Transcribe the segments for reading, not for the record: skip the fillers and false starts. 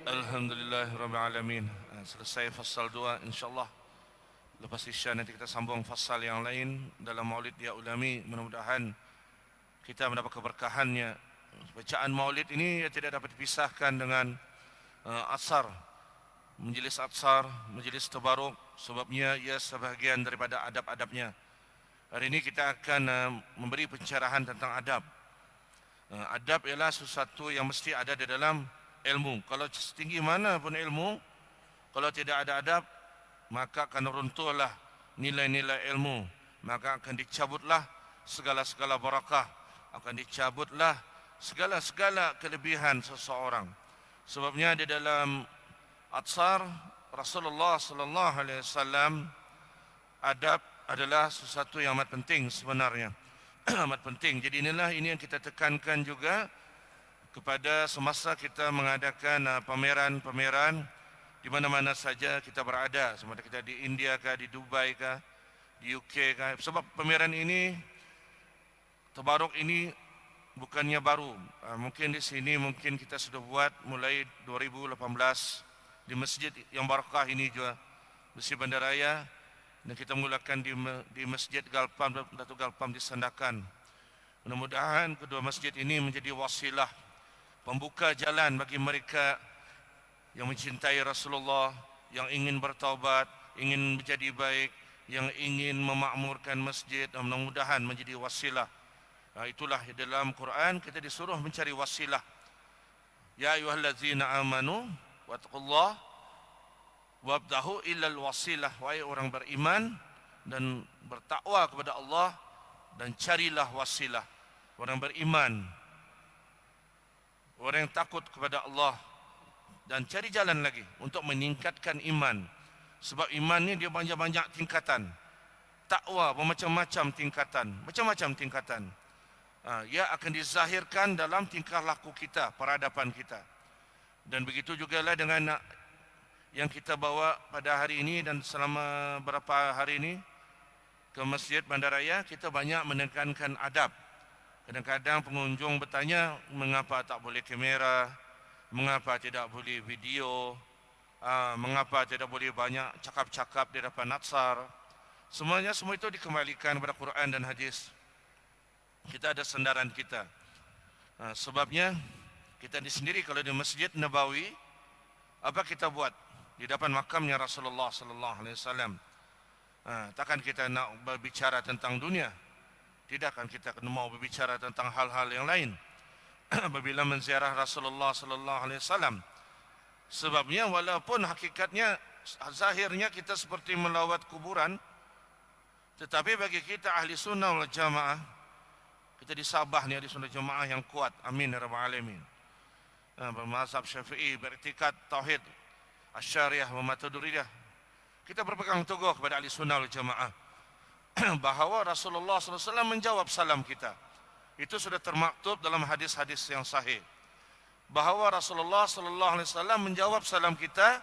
Alhamdulillahirrabbilalamin. Selesai fasal 2 insyaAllah. Lepas isya nanti kita sambung fasal yang lain dalam maulid ya ulami. Mudah-mudahan kita mendapat keberkahannya. Bacaan maulid ini tidak dapat dipisahkan dengan asar, majlis atsar, majlis tabaruk. Sebabnya ia sebahagian daripada adab-adabnya. Hari ini kita akan memberi pencerahan tentang adab. Adab ialah sesuatu yang mesti ada di dalam ilmu. Kalau setinggi mana pun ilmu, kalau tidak ada adab, maka akan runtuhlah nilai-nilai ilmu. Maka akan dicabutlah segala-segala barakah, akan dicabutlah segala-segala kelebihan seseorang. Sebabnya di dalam Atsar Rasulullah sallallahu alaihi wasallam, adab adalah sesuatu yang amat penting sebenarnya. Amat penting. Jadi inilah ini yang kita tekankan juga kepada semasa kita mengadakan pameran-pameran di mana-mana saja kita berada, sama ada kita di India kah, di Dubai kah, di UK kah. Sebab pameran ini, tabaruk ini bukannya baru. Mungkin di sini mungkin kita sudah buat mulai 2018 di masjid yang barakah ini juga, Masjid Bandaraya. Dan kita mulakan di Masjid Galpam, Datuk Galpam di Sandakan. Mudah-mudahan kedua masjid ini menjadi wasilah pembuka jalan bagi mereka yang mencintai Rasulullah, yang ingin bertaubat, ingin menjadi baik, yang ingin memakmurkan masjid, dan mudah-mudahan menjadi wasilah. Itulah dalam Quran kita disuruh mencari wasilah. Ya ayyuhallazina amanu wattaqullaha wabdahu illal wasilah. Wahai orang beriman dan bertakwa kepada Allah, dan carilah wasilah. Orang beriman, orang yang takut kepada Allah, dan cari jalan lagi untuk meningkatkan iman. Sebab iman ni dia banyak-banyak tingkatan. Takwa bermacam-macam tingkatan, macam-macam tingkatan. Ia akan dizahirkan dalam tingkah laku kita, peradaban kita. Dan begitu jugalah dengan yang kita bawa pada hari ini dan selama beberapa hari ini ke Masjid Bandaraya, kita banyak menekankan adab. Kadang-kadang pengunjung bertanya, mengapa tak boleh kamera, mengapa tidak boleh video, mengapa tidak boleh banyak cakap-cakap di depan atsar. Semua itu dikembalikan kepada Quran dan hadis. Kita ada sandaran kita. Sebabnya kita di sendiri kalau di Masjid Nabawi, apa kita buat di depan makamnya Rasulullah sallallahu alaihi wasallam? Takkan kita nak berbicara tentang dunia? Tidak, kan kita kena mau berbicara tentang hal-hal yang lain apabila menziarah Rasulullah sallallahu alaihi wasallam. Sebabnya walaupun hakikatnya zahirnya kita seperti melawat kuburan, tetapi bagi kita ahli sunnah wal jamaah, kita di Sabah ni ahli sunnah jamaah yang kuat, amin ya rabbal alamin, bermazhab Syafi'i, beriktikad tauhid Asy'ariyah wa Maturidiyah, kita berpegang teguh kepada ahli sunnah wal jamaah bahawa Rasulullah SAW menjawab salam kita. Itu sudah termaktub dalam hadis-hadis yang sahih, bahawa Rasulullah SAW menjawab salam kita,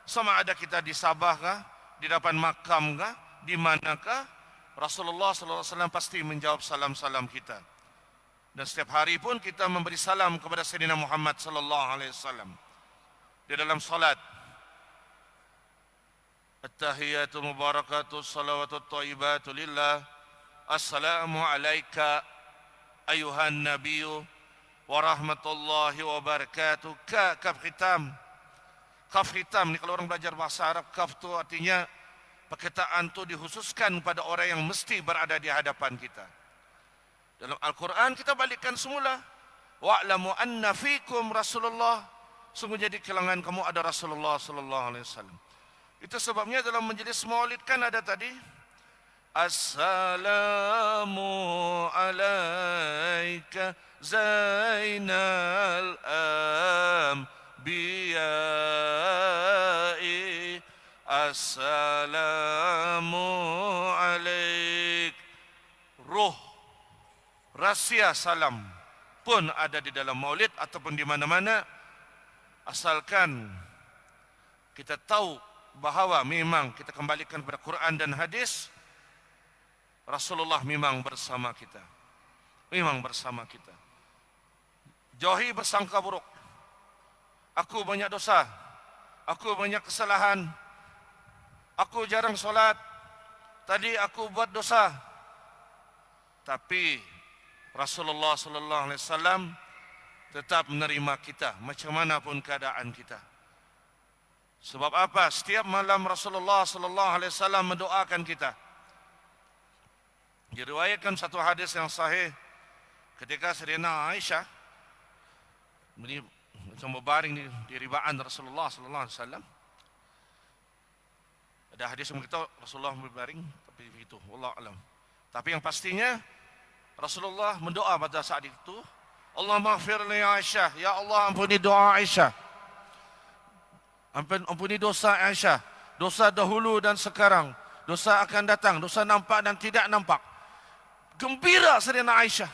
sama ada kita di Sabah kah, di depan makam kah, di manakah, Rasulullah SAW pasti menjawab salam-salam kita. Dan setiap hari pun kita memberi salam kepada Sayyidina Muhammad SAW di dalam salat. At-tahiyatu mubarakatu salawatu tayyibatu lillah. Assalamu alayka ayuhan nabiyyu wa rahmatullahi wa barakatuh. Kaf khitam. Kaf khitam ni kalau orang belajar bahasa Arab, kaf tu artinya perkataan tu dikhususkan pada orang yang mesti berada di hadapan kita. Dalam Al-Quran kita balikkan semula, wa'lamu anna fikum Rasulullah, sungguhnya di kalangan kamu ada Rasulullah sallallahu alaihi wasallam. Itu sebabnya dalam majlis maulid kan ada tadi, Assalamu alaika zainal anbiya'i, Assalamu alaik. Ruh, rahsia salam pun ada di dalam maulid ataupun di mana-mana, asalkan kita tahu bahawa memang kita kembalikan kepada Quran dan hadis. Rasulullah memang bersama kita, memang bersama kita. Jauhi bersangka buruk. Aku banyak dosa. Aku banyak kesalahan. Aku jarang solat. Tadi aku buat dosa. Tapi Rasulullah sallallahu alaihi wasallam tetap menerima kita macam mana pun keadaan kita. Sebab apa? Setiap malam Rasulullah sallallahu alaihi wasallam mendoakan kita. Diriwayatkan satu hadis yang sahih ketika Sayyidina Aisyah macam berbaring di ribaan Rasulullah sallallahu alaihi wasallam. Ada hadis yang berkata Rasulullah berbaring, tapi begitu, wallahu alam. Tapi yang pastinya Rasulullah mendoa pada saat itu, Allahumma ighfir li Aisyah, ya Allah ampuni doa Aisyah. Ampuni dosa Aisyah, dosa dahulu dan sekarang, dosa akan datang, dosa nampak dan tidak nampak. Gembira Sayyidina Aisyah,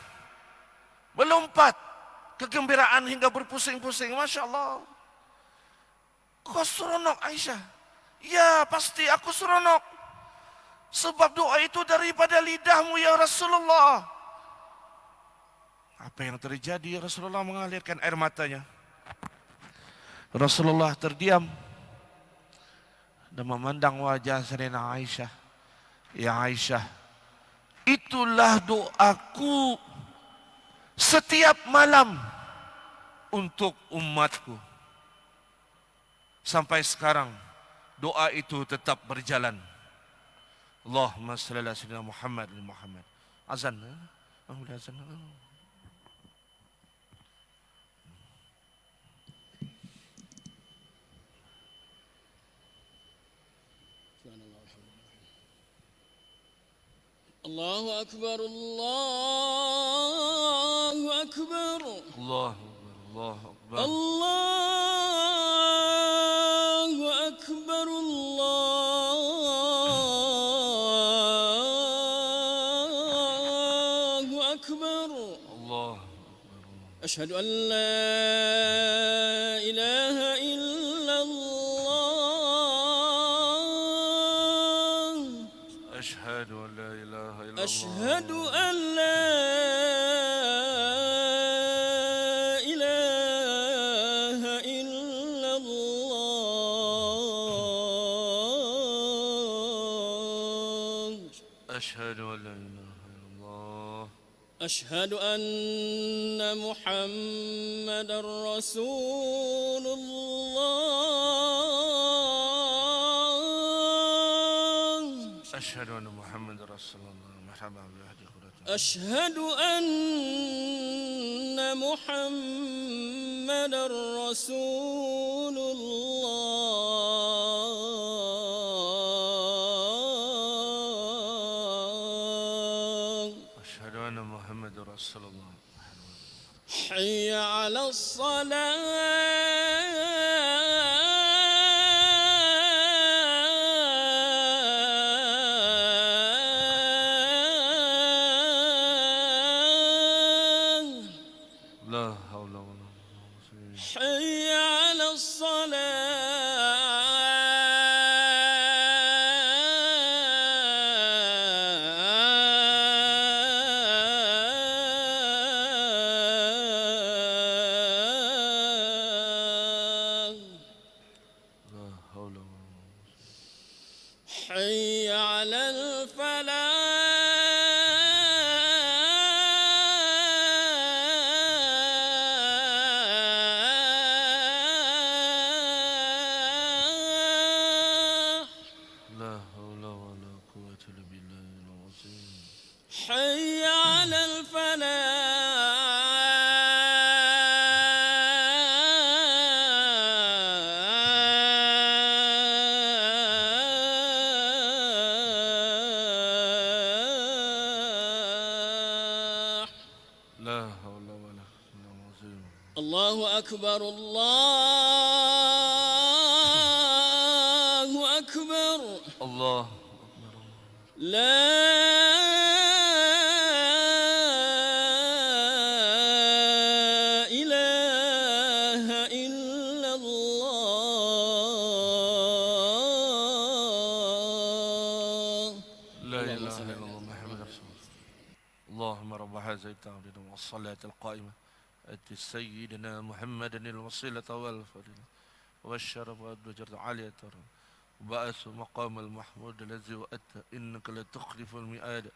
melompat kegembiraan hingga berpusing-pusing. Masya Allah. Kau seronok Aisyah? Ya pasti aku seronok. Sebab doa itu daripada lidahmu ya Rasulullah. Apa yang terjadi? Rasulullah mengalirkan air matanya. Rasulullah terdiam dan memandang wajah Sayyidina Aisyah. Ya Aisyah, itulah doaku setiap malam untuk umatku. Sampai sekarang doa itu tetap berjalan. Allahumma shalli ala sayyidina Muhammad wa Muhammad. Azan. Azan. Allahu Akbar, Allahu Akbar, Allahu Akbar, Allahu Akbar, Allahu Akbar, Allah. Ashhadu an la ilaha illallah, Ashhadu an la ilaha illallah. أشهد أن لا إله إلا الله أشهد أن لا إله إلا الله. أشهد أن محمدا رسول الله أشهد أن محمد رسول الله. أشهد أن محمدا رسول الله. أشهد أن محمد رسول الله. حي على حي على الصلاة لا حول ولا قوة. حي على الفلاح لا حول ولا قوة إلا بالله العظيم. حي على الفلاح لا حول ولا قوة إلا بالله. الله أكبر الله أكبر الله أكبر. لا إله إلا الله. لا إله إلا الله محمد رسول الله. اللهم رب هذه الدعوة والصلاة القائمة آت سيدنا محمد الوسيلة والفضيلة والشرف والدرجة العالية وبعث مقام المحمود الذي وأتى إنك لا تخلف الميعاد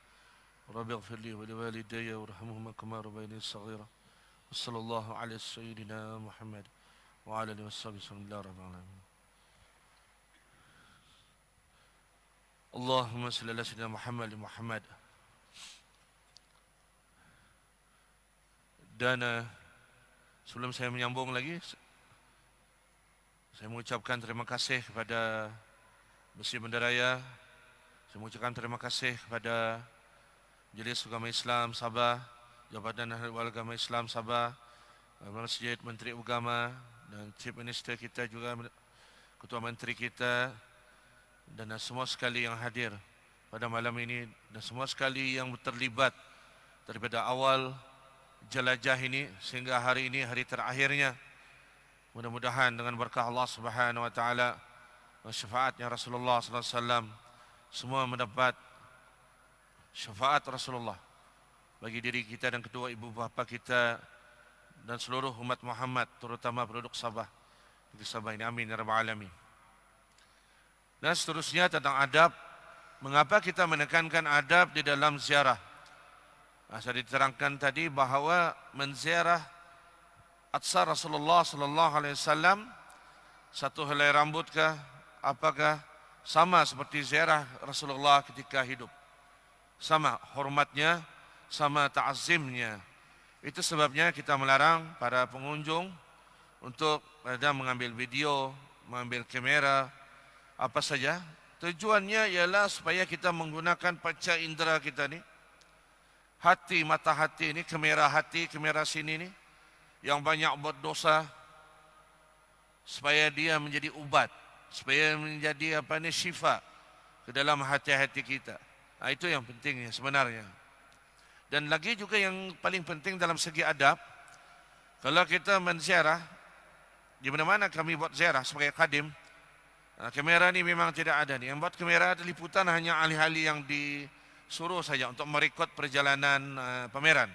رب اغفر لي ولوالدي وارحمهما كما ربياني صغيرا وصلى الله على سيدنا محمد وعلى آله وصحبه بسم الله الرحمن الرحيم اللهم صل على سيدنا محمد dan sebelum saya menyambung lagi saya mengucapkan terima kasih kepada Besi Benderaya. Saya mengucapkan terima kasih kepada Majelis Agama Islam Sabah, Jabatan Ahli Agama Islam Sabah, Masjid Menteri Agama dan Chief Minister kita juga, Ketua Menteri kita dan semua sekali yang hadir pada malam ini dan semua sekali yang terlibat daripada awal jelajah ini sehingga hari ini hari terakhirnya. Mudah-mudahan dengan berkah Allah Subhanahu wa taala dan syafaatnya Rasulullah sallallahu alaihi wasallam semua mendapat syafaat Rasulullah bagi diri kita dan kedua ibu bapa kita dan seluruh umat Muhammad terutama penduduk Sabah. Di Sabah ini amin ya rabbal alamin. Dan seterusnya tentang adab, mengapa kita menekankan adab di dalam ziarah? Saya diterangkan tadi bahawa menziarah atsar Rasulullah sallallahu alaihi wasallam satu helai rambut kah apakah sama seperti ziarah Rasulullah ketika hidup. Sama hormatnya, sama ta'zimnya. Itu sebabnya kita melarang para pengunjung untuk mengambil video, mengambil kamera apa saja. Tujuannya ialah supaya kita menggunakan panca indera kita ni. Hati, mata hati ni, kamera sini ni yang banyak buat dosa supaya dia menjadi ubat, supaya menjadi syifa ke dalam hati-hati kita. Itu yang pentingnya sebenarnya. Dan lagi juga yang paling penting dalam segi adab, kalau kita menziarah di mana-mana kami buat ziarah sebagai khadim, kamera ni memang tidak ada ni. Yang buat kamera liputan hanya ahli-ahli yang disuruh saja untuk merekod perjalanan pameran.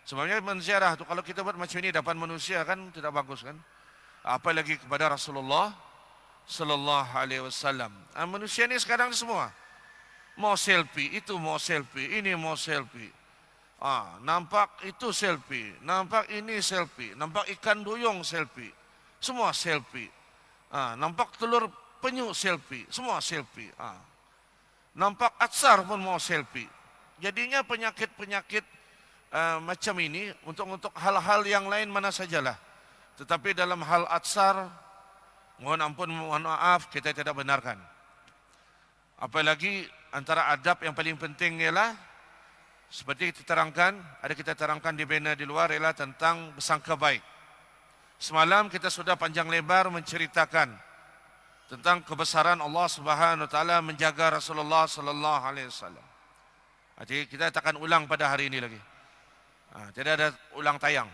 Sebabnya menziarah tu kalau kita buat macam ini depan manusia kan tidak bagus kan. Apalagi kepada Rasulullah sallallahu alaihi wasallam. Manusia ni sekarang ni semua mau selfie, itu mau selfie, ini mau selfie. Nampak itu selfie, nampak ini selfie, nampak ikan duyung selfie. Semua selfie. Nampak telur penyu selfie, semua selfie. Nampak atsar pun mau selfie. Jadinya penyakit-penyakit macam ini untuk hal-hal yang lain mana sajalah. Tetapi dalam hal atsar, mohon ampun, mohon maaf, kita tidak benarkan. Apalagi antara adab yang paling penting ialah seperti kita terangkan di bena di luar ialah tentang bersangka baik. Semalam kita sudah panjang lebar menceritakan tentang kebesaran Allah Subhanahu wa taala menjaga Rasulullah sallallahu alaihi wasallam. Jadi kita takkan ulang pada hari ini lagi. Tidak ada ulang tayang.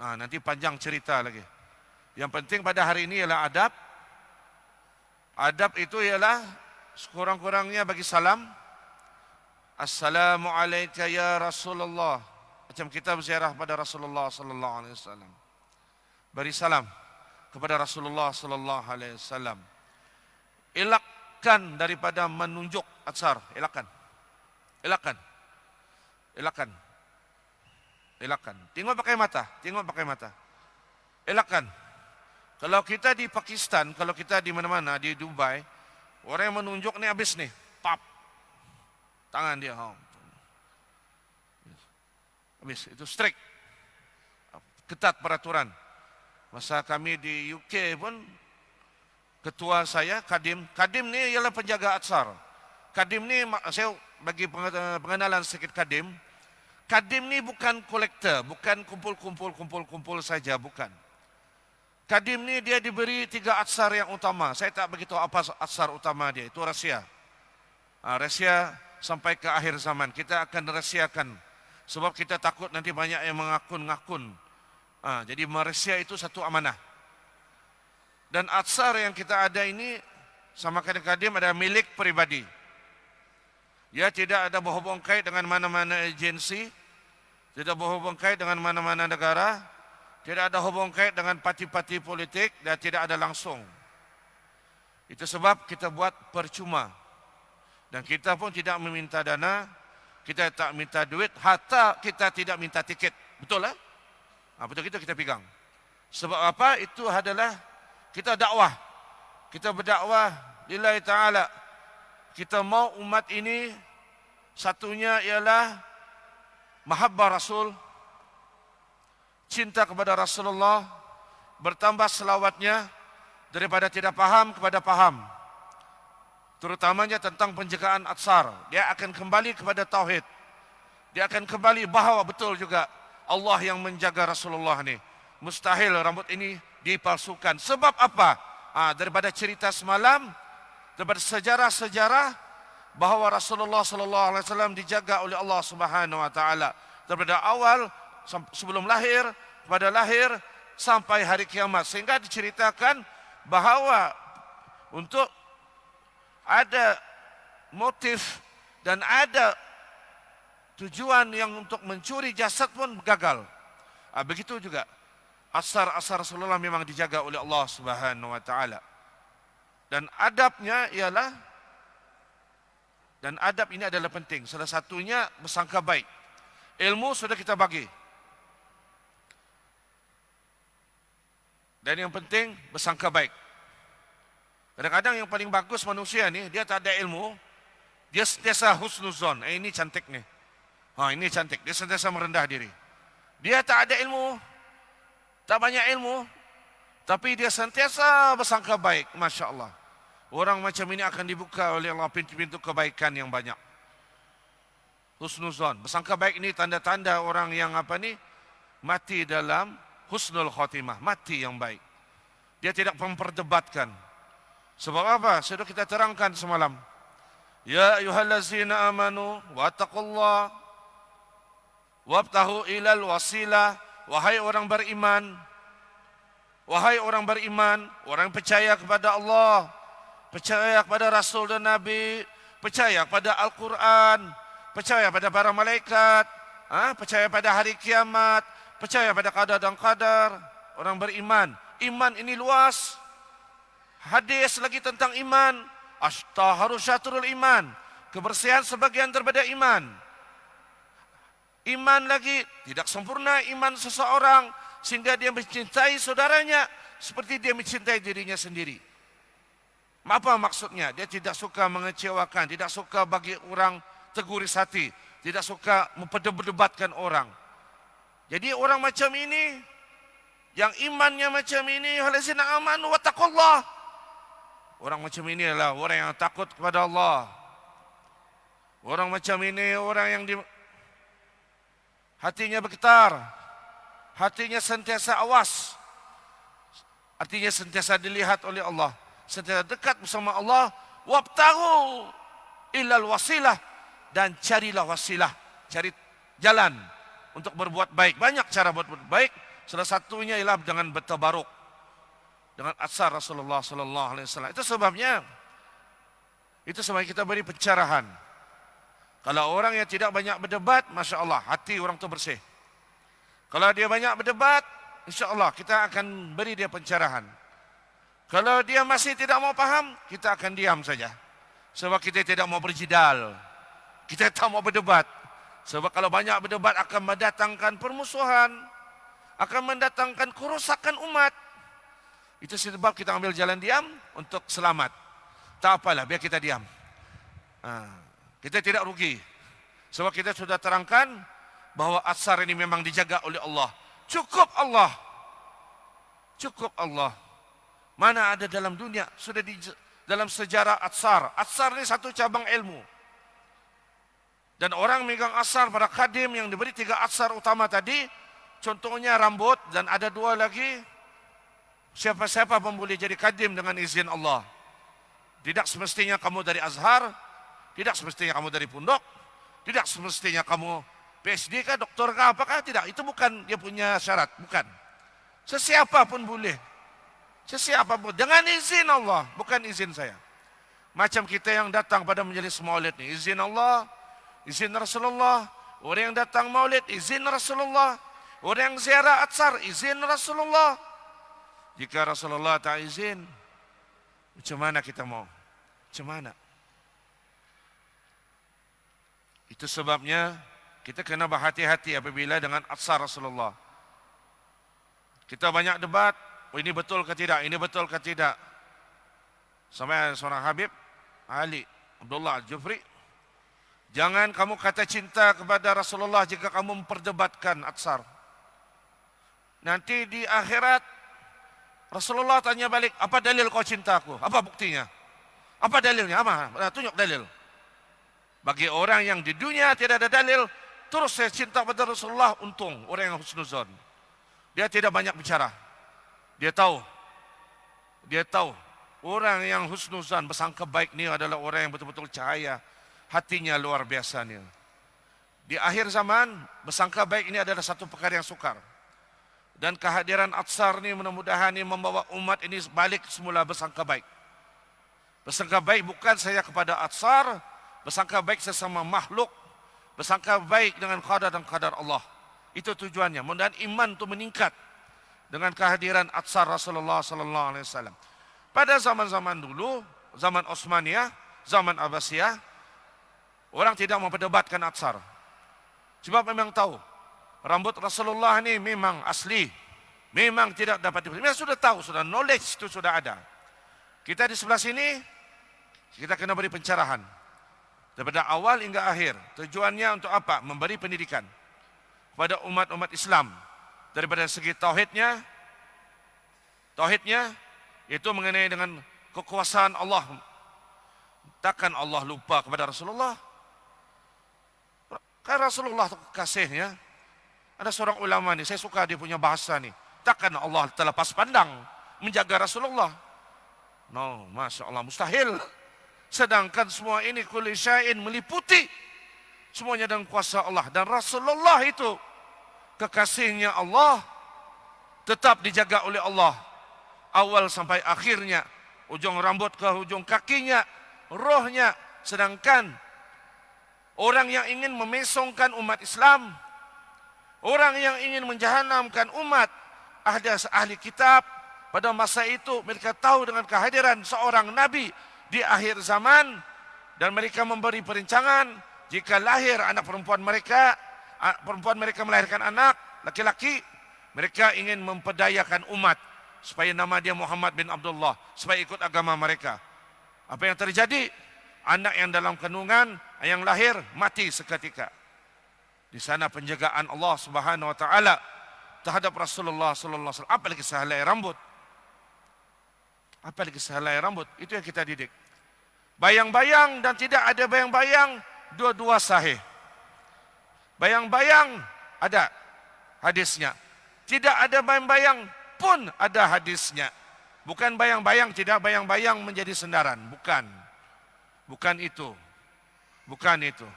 Nanti panjang cerita lagi. Yang penting pada hari ini ialah adab. Adab itu ialah sekurang-kurangnya bagi salam. Assalamualaikum ya Rasulullah. Macam kita berziarah pada Rasulullah sallallahu alaihi wasallam. Beri salam kepada Rasulullah sallallahu alaihi wasallam. Elakkan daripada menunjuk atsar. Elakkan. Tengok pakai mata. Elakkan. Kalau kita di Pakistan, kalau kita di mana-mana, di Dubai, orang yang menunjuk ni habis ni. Pap. Tangan dia. Habis. Itu strict. Ketat peraturan. Masa kami di UK pun, ketua saya, Kadim. Kadim ni ialah penjaga atsar. Kadim ni, saya bagi pengenalan sedikit Kadim. Kadim ni bukan kolektor, bukan kumpul saja, bukan. Kadim ni dia diberi 3 atsar yang utama. Saya tak beritahu apa atsar utama dia, itu rahsia. Rahsia sampai ke akhir zaman. Kita akan rahsiakan. Sebab kita takut nanti banyak yang mengakun-ngakun. Jadi merahsia itu satu amanah. Dan atsar yang kita ada ini sama Kadim ada milik pribadi. Ya, tidak ada berhubung kait dengan mana-mana agensi, tidak berhubung kait dengan mana-mana negara, tidak ada hubung kait dengan parti-parti politik dan tidak ada langsung. Itu sebab kita buat percuma. Dan kita pun tidak meminta dana, kita tak minta duit, hatta kita tidak minta tiket. Betul lah? Betul kita pegang. Sebab apa? Itu adalah kita dakwah. Kita berdakwah lillahi ta'ala. Kita mau umat ini satunya ialah mahabbah Rasul, cinta kepada Rasulullah, bertambah selawatnya daripada tidak paham kepada paham. Terutamanya tentang penjagaan Atsar. Dia akan kembali kepada Tauhid. Dia akan kembali bahawa betul juga Allah yang menjaga Rasulullah ni. Mustahil rambut ini dipalsukan. Sebab apa? Daripada cerita semalam, daripada sejarah-sejarah bahawa Rasulullah sallallahu alaihi wasallam dijaga oleh Allah Subhanahu wa taala daripada awal sebelum lahir, pada lahir sampai hari kiamat, sehingga diceritakan bahawa untuk ada motif dan ada tujuan yang untuk mencuri jasad pun gagal. Begitu juga asar-asar Rasulullah memang dijaga oleh Allah Subhanahu wa taala. Dan adabnya ialah, dan adab ini adalah penting. Salah satunya bersangka baik. Ilmu sudah kita bagi. Dan yang penting bersangka baik. Kadang-kadang yang paling bagus manusia ni, dia tak ada ilmu, dia sentiasa husnuzon. Ini cantik ni. Ini cantik. Dia sentiasa merendah diri. Dia tak ada ilmu, tak banyak ilmu, tapi dia sentiasa bersangka baik. Masya Allah. Orang macam ini akan dibuka oleh Allah pintu-pintu kebaikan yang banyak. Husnuzon. Bersangka baik ini tanda-tanda orang yang mati dalam husnul khotimah. Mati yang baik. Dia tidak memperdebatkan. Sebab apa? Sudah kita terangkan semalam. Ya ayyuhallazina amanu wattaqullah wabtahu ilal wasilah. Wahai orang beriman, wahai orang beriman, orang percaya kepada Allah, percaya kepada Rasul dan Nabi, percaya pada Al-Quran, percaya pada para malaikat, percaya pada hari kiamat, percaya pada qada dan qadar. Orang beriman. Iman ini luas. Hadis lagi tentang iman. Ashtaharu syatrul iman. Kebersihan sebagian daripada iman. Iman lagi tidak sempurna iman seseorang sehingga dia mencintai saudaranya seperti dia mencintai dirinya sendiri. Apa maksudnya? Dia tidak suka mengecewakan, tidak suka bagi orang terguris hati, tidak suka memperdebatkan orang. Jadi orang macam ini, yang imannya macam ini, halazina amanu wattaqullah. Orang macam ini adalah orang yang takut kepada Allah. Orang macam ini orang yang hatinya bergetar, hatinya sentiasa awas, artinya sentiasa dilihat oleh Allah, sentiasa dekat bersama Allah. Wabtahu ilal wasilah, dan carilah wasilah, cari jalan untuk berbuat baik. Banyak cara berbuat baik. Salah satunya ialah dengan bertabaruk dengan asar Rasulullah sallallahu alaihi wasallam. Itu sebabnya kita beri pencerahan. Kalau orang yang tidak banyak berdebat, Masya Allah, hati orang itu bersih. Kalau dia banyak berdebat, Insya Allah kita akan beri dia pencerahan. Kalau dia masih tidak mau paham, kita akan diam saja. Sebab kita tidak mau berjidal. Kita tak mau berdebat. Sebab kalau banyak berdebat akan mendatangkan permusuhan, akan mendatangkan kerusakan umat. Itu sebab kita ambil jalan diam untuk selamat. Tak apalah, biar kita diam. Kita tidak rugi. Sebab kita sudah terangkan bahawa asar ini memang dijaga oleh Allah. Cukup Allah. Cukup Allah. Mana ada dalam dunia, sudah dalam sejarah asar. Asar ini satu cabang ilmu. Dan orang megang asar pada khadim yang diberi 3 asar utama tadi. Contohnya rambut, dan ada 2 lagi. Siapa-siapa pun boleh jadi khadim dengan izin Allah. Tidak semestinya kamu dari Azhar, tidak semestinya kamu dari pondok, tidak semestinya kamu PhD kah, doktor kah, apakah, tidak. Itu bukan dia punya syarat, bukan. Sesiapa pun boleh. Sesiapa pun, dengan izin Allah, bukan izin saya. Macam kita yang datang pada majelis maulid ni, izin Allah, izin Rasulullah. Orang yang datang maulid, izin Rasulullah. Orang yang ziarah Atsar, izin Rasulullah. Jika Rasulullah tak izin, macam mana kita mau? Macam mana? Itu sebabnya kita kena berhati-hati apabila dengan Atsar Rasulullah. Kita banyak debat, oh ini betul ke tidak, ini betul ke tidak. Sampai seorang Habib, Ali Abdullah Al-Jufri, jangan kamu kata cinta kepada Rasulullah jika kamu memperdebatkan Atsar. Nanti di akhirat, Rasulullah tanya balik, apa dalil kau cinta aku? Apa buktinya? Apa dalilnya? Apa? Tunjuk dalil. Bagi orang yang di dunia tidak ada dalil, terus saya cinta pada Rasulullah, untung orang yang husnuzon. Dia tidak banyak bicara. Dia tahu orang yang husnuzan, bersangka baik ni adalah orang yang betul-betul cahaya, hatinya luar biasa ni. Di akhir zaman, bersangka baik ini adalah satu perkara yang sukar. Dan kehadiran Atsar ni mudah-mudahan ini membawa umat ini balik semula bersangka baik. Bersangka baik bukan saya kepada Atsar, bersangka baik sesama makhluk, bersangka baik dengan qadar dan qadar Allah. Itu tujuannya. Mudah-mudahan iman itu meningkat dengan kehadiran Atsar Rasulullah sallallahu alaihi wasallam. Pada zaman-zaman dulu, zaman Utsmaniyah, zaman Abbasiyah, orang tidak memperdebatkan Atsar. Sebab memang tahu rambut Rasulullah ni memang asli, memang tidak dapat diprediksi. Memang sudah tahu, sudah knowledge itu sudah ada. Kita di sebelah sini, kita kena beri pencerahan daripada awal hingga akhir. Tujuannya untuk apa? Memberi pendidikan kepada umat-umat Islam daripada segi tauhidnya itu mengenai dengan kekuasaan Allah. Takkan Allah lupa kepada Rasulullah? Kan Rasulullah kasihnya. Ada seorang ulama ni, saya suka dia punya bahasa ni. Takkan Allah terlepas pandang menjaga Rasulullah? No, Masya Allah, mustahil. Sedangkan semua ini kulli syai'in meliputi semuanya dengan kuasa Allah. Dan Rasulullah itu kekasihnya Allah, tetap dijaga oleh Allah. Awal sampai akhirnya, ujung rambut ke ujung kakinya, rohnya. Sedangkan orang yang ingin memesongkan umat Islam, orang yang ingin menjahanamkan umat, ada ahli kitab pada masa itu, mereka tahu dengan kehadiran seorang Nabi di akhir zaman, dan mereka memberi perencangan, jika lahir anak perempuan mereka melahirkan anak laki-laki, mereka ingin memperdayakan umat supaya nama dia Muhammad bin Abdullah, supaya ikut agama mereka. Apa yang terjadi? Anak yang dalam kandungan yang lahir mati seketika. Di sana penjagaan Allah Subhanahu wa taala terhadap Rasulullah sallallahu alaihi wasallam. Apalagi sehelai rambut. Apalagi sehelai rambut, itu yang kita didik. Bayang-bayang dan tidak ada bayang-bayang, dua-dua sahih. Bayang-bayang ada hadisnya. Tidak ada bayang-bayang pun ada hadisnya. Bukan bayang-bayang, tidak bayang-bayang menjadi sendaran. Bukan. Bukan itu. Bukan itu.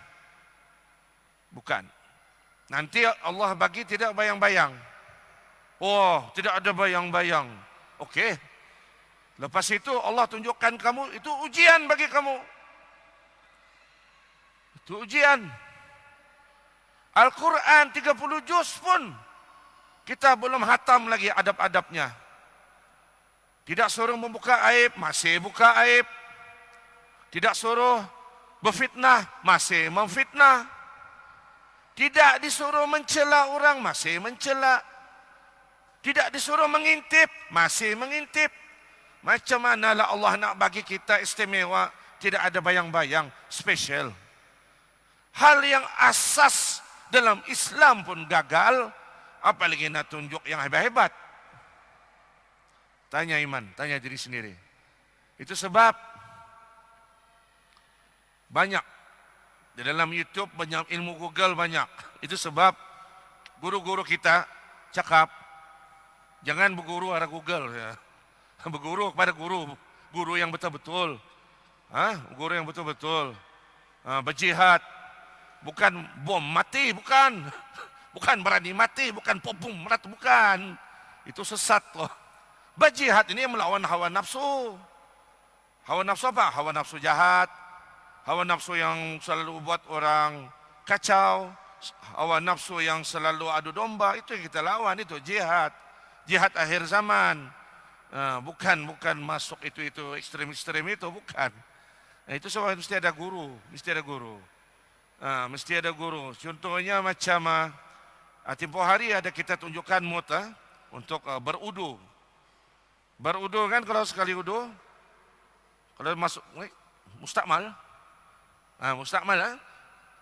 Bukan. Nanti Allah bagi tidak bayang-bayang. Oh, tidak ada bayang-bayang. Okey. Lepas itu Allah tunjukkan kamu, itu ujian bagi kamu. Itu ujian. Al-Quran 30 juz pun kita belum hatam lagi adab-adabnya. Tidak suruh membuka aib, masih buka aib. Tidak suruh berfitnah, masih memfitnah. Tidak disuruh mencela orang, masih mencela. Tidak disuruh mengintip, masih mengintip. Macam manalah Allah nak bagi kita istimewa, tidak ada bayang-bayang, spesial. Hal yang asas dalam Islam pun gagal, apalagi nak tunjuk yang hebat-hebat. Tanya iman, tanya diri sendiri. Itu sebab banyak di dalam YouTube, banyak ilmu Google banyak. Itu sebab guru-guru kita cakap, jangan berguru arah Google ya. Berguru kepada guru yang betul-betul. Guru yang betul-betul. Berjihad. Bukan bom mati, bukan. Bukan berani mati, bukan popum merat, bukan. Itu sesat loh. Berjihad ini melawan hawa nafsu. Hawa nafsu apa? Hawa nafsu jahat. Hawa nafsu yang selalu buat orang kacau. hawa nafsu yang selalu adu domba, itu yang kita lawan, itu jihad. Jihad akhir zaman. Bukan masuk itu ekstrem itu, bukan. Itu sebab mesti ada guru, mesti ada guru. Contohnya macam tempoh hari ada kita tunjukkan untuk berudu. Berudu kan, kalau sekali udu, kalau masuk mustakmal,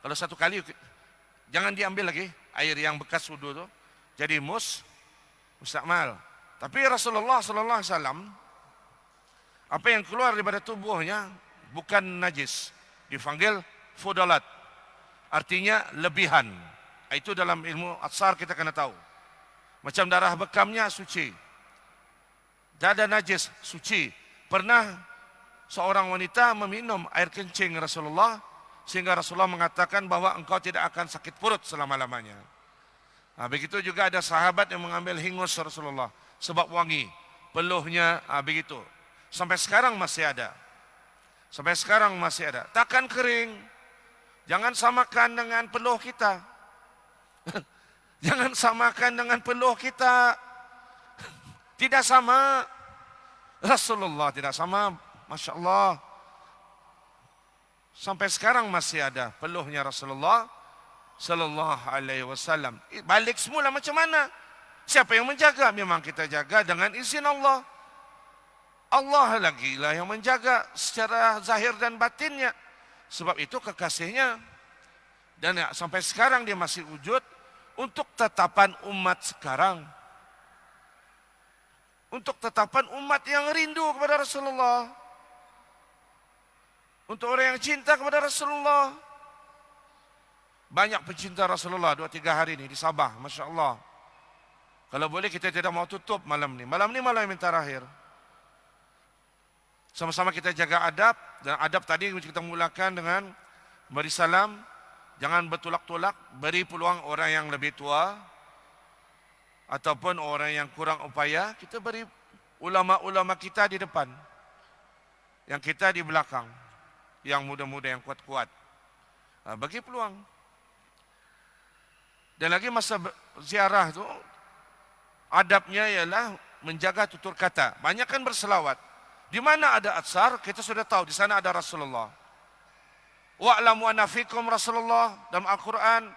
kalau satu kali jangan diambil lagi air yang bekas wudu tu, jadi mustakmal. Tapi Rasulullah sallallahu alaihi wasallam, apa yang keluar daripada tubuhnya bukan najis, dipanggil fudalat, artinya lebihan. Itu dalam ilmu atsar kita kena tahu. Macam darah bekamnya suci, dada najis suci. Pernah seorang wanita meminum air kencing Rasulullah, sehingga Rasulullah mengatakan bahwa engkau tidak akan sakit perut selama-lamanya. Begitu juga ada sahabat yang mengambil hingus Rasulullah sebab wangi, peluhnya begitu. Sampai sekarang masih ada. Takkan kering. Jangan samakan dengan peluh kita. Jangan samakan dengan peluh kita. Tidak sama. Rasulullah tidak sama. Masya Allah. Sampai sekarang masih ada peluhnya Rasulullah sallallahu alaihi wasallam. Balik semula macam mana? Siapa yang menjaga? Memang kita jaga dengan izin Allah. Allah lagi lah yang menjaga secara zahir dan batinnya. Sebab itu kekasihnya. Dan sampai sekarang dia masih wujud untuk tetapan umat sekarang. Untuk tetapan umat yang rindu kepada Rasulullah. Untuk orang yang cinta kepada Rasulullah. Banyak pecinta Rasulullah 2-3 hari ini di Sabah, Masya Allah. Kalau boleh kita tidak mau tutup malam ni. Malam ni malam yang terakhir. Sama-sama kita jaga adab. Dan adab tadi kita mulakan dengan beri salam. Jangan bertolak-tolak. Beri peluang orang yang lebih tua. Ataupun orang yang kurang upaya. Kita beri ulama-ulama kita di depan. Yang kita di belakang. Yang muda-muda, yang kuat-kuat. Bagi peluang. Dan lagi masa ziarah tu, adabnya ialah menjaga tutur kata. Banyak kan berselawat. Di mana ada atsar, kita sudah tahu di sana ada Rasulullah. Wa'lamu anna fikum Rasulullah dalam Al-Quran.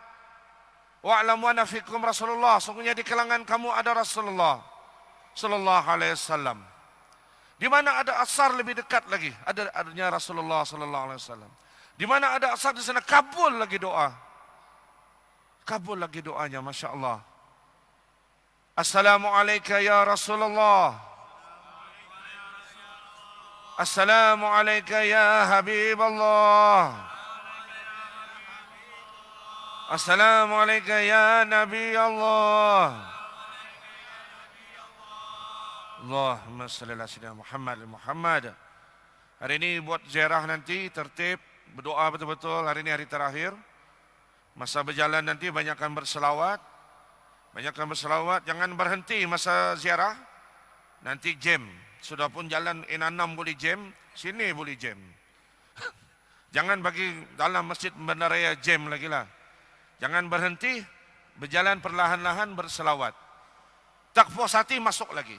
Wa'lamu anna fikum Rasulullah. Sungguhnya di kalangan kamu ada Rasulullah sallallahu alaihi wasallam. Di mana ada atsar lebih dekat lagi, adanya Rasulullah sallallahu alaihi wasallam. Di mana ada atsar di sana kabul lagi doa. Kabul lagi doanya, Masya Allah. Assalamualaikum ya Rasulullah. Assalamualaikum ya Habib Allah. Assalamualaikum ya Nabi Allah. Allahumma salli ala sayyidina Muhammad. Hari ini buat ziarah nanti tertib, berdoa betul-betul. Hari ini hari terakhir. Masa berjalan nanti banyakkan berselawat. Jangan berhenti masa ziarah. Nanti jam. Sudah pun jalan N6 boleh jam, sini boleh jam. Jangan bagi dalam masjid bandaraya jam lagi lah. Jangan berhenti, berjalan perlahan-lahan berselawat. Tak puas hati masuk lagi.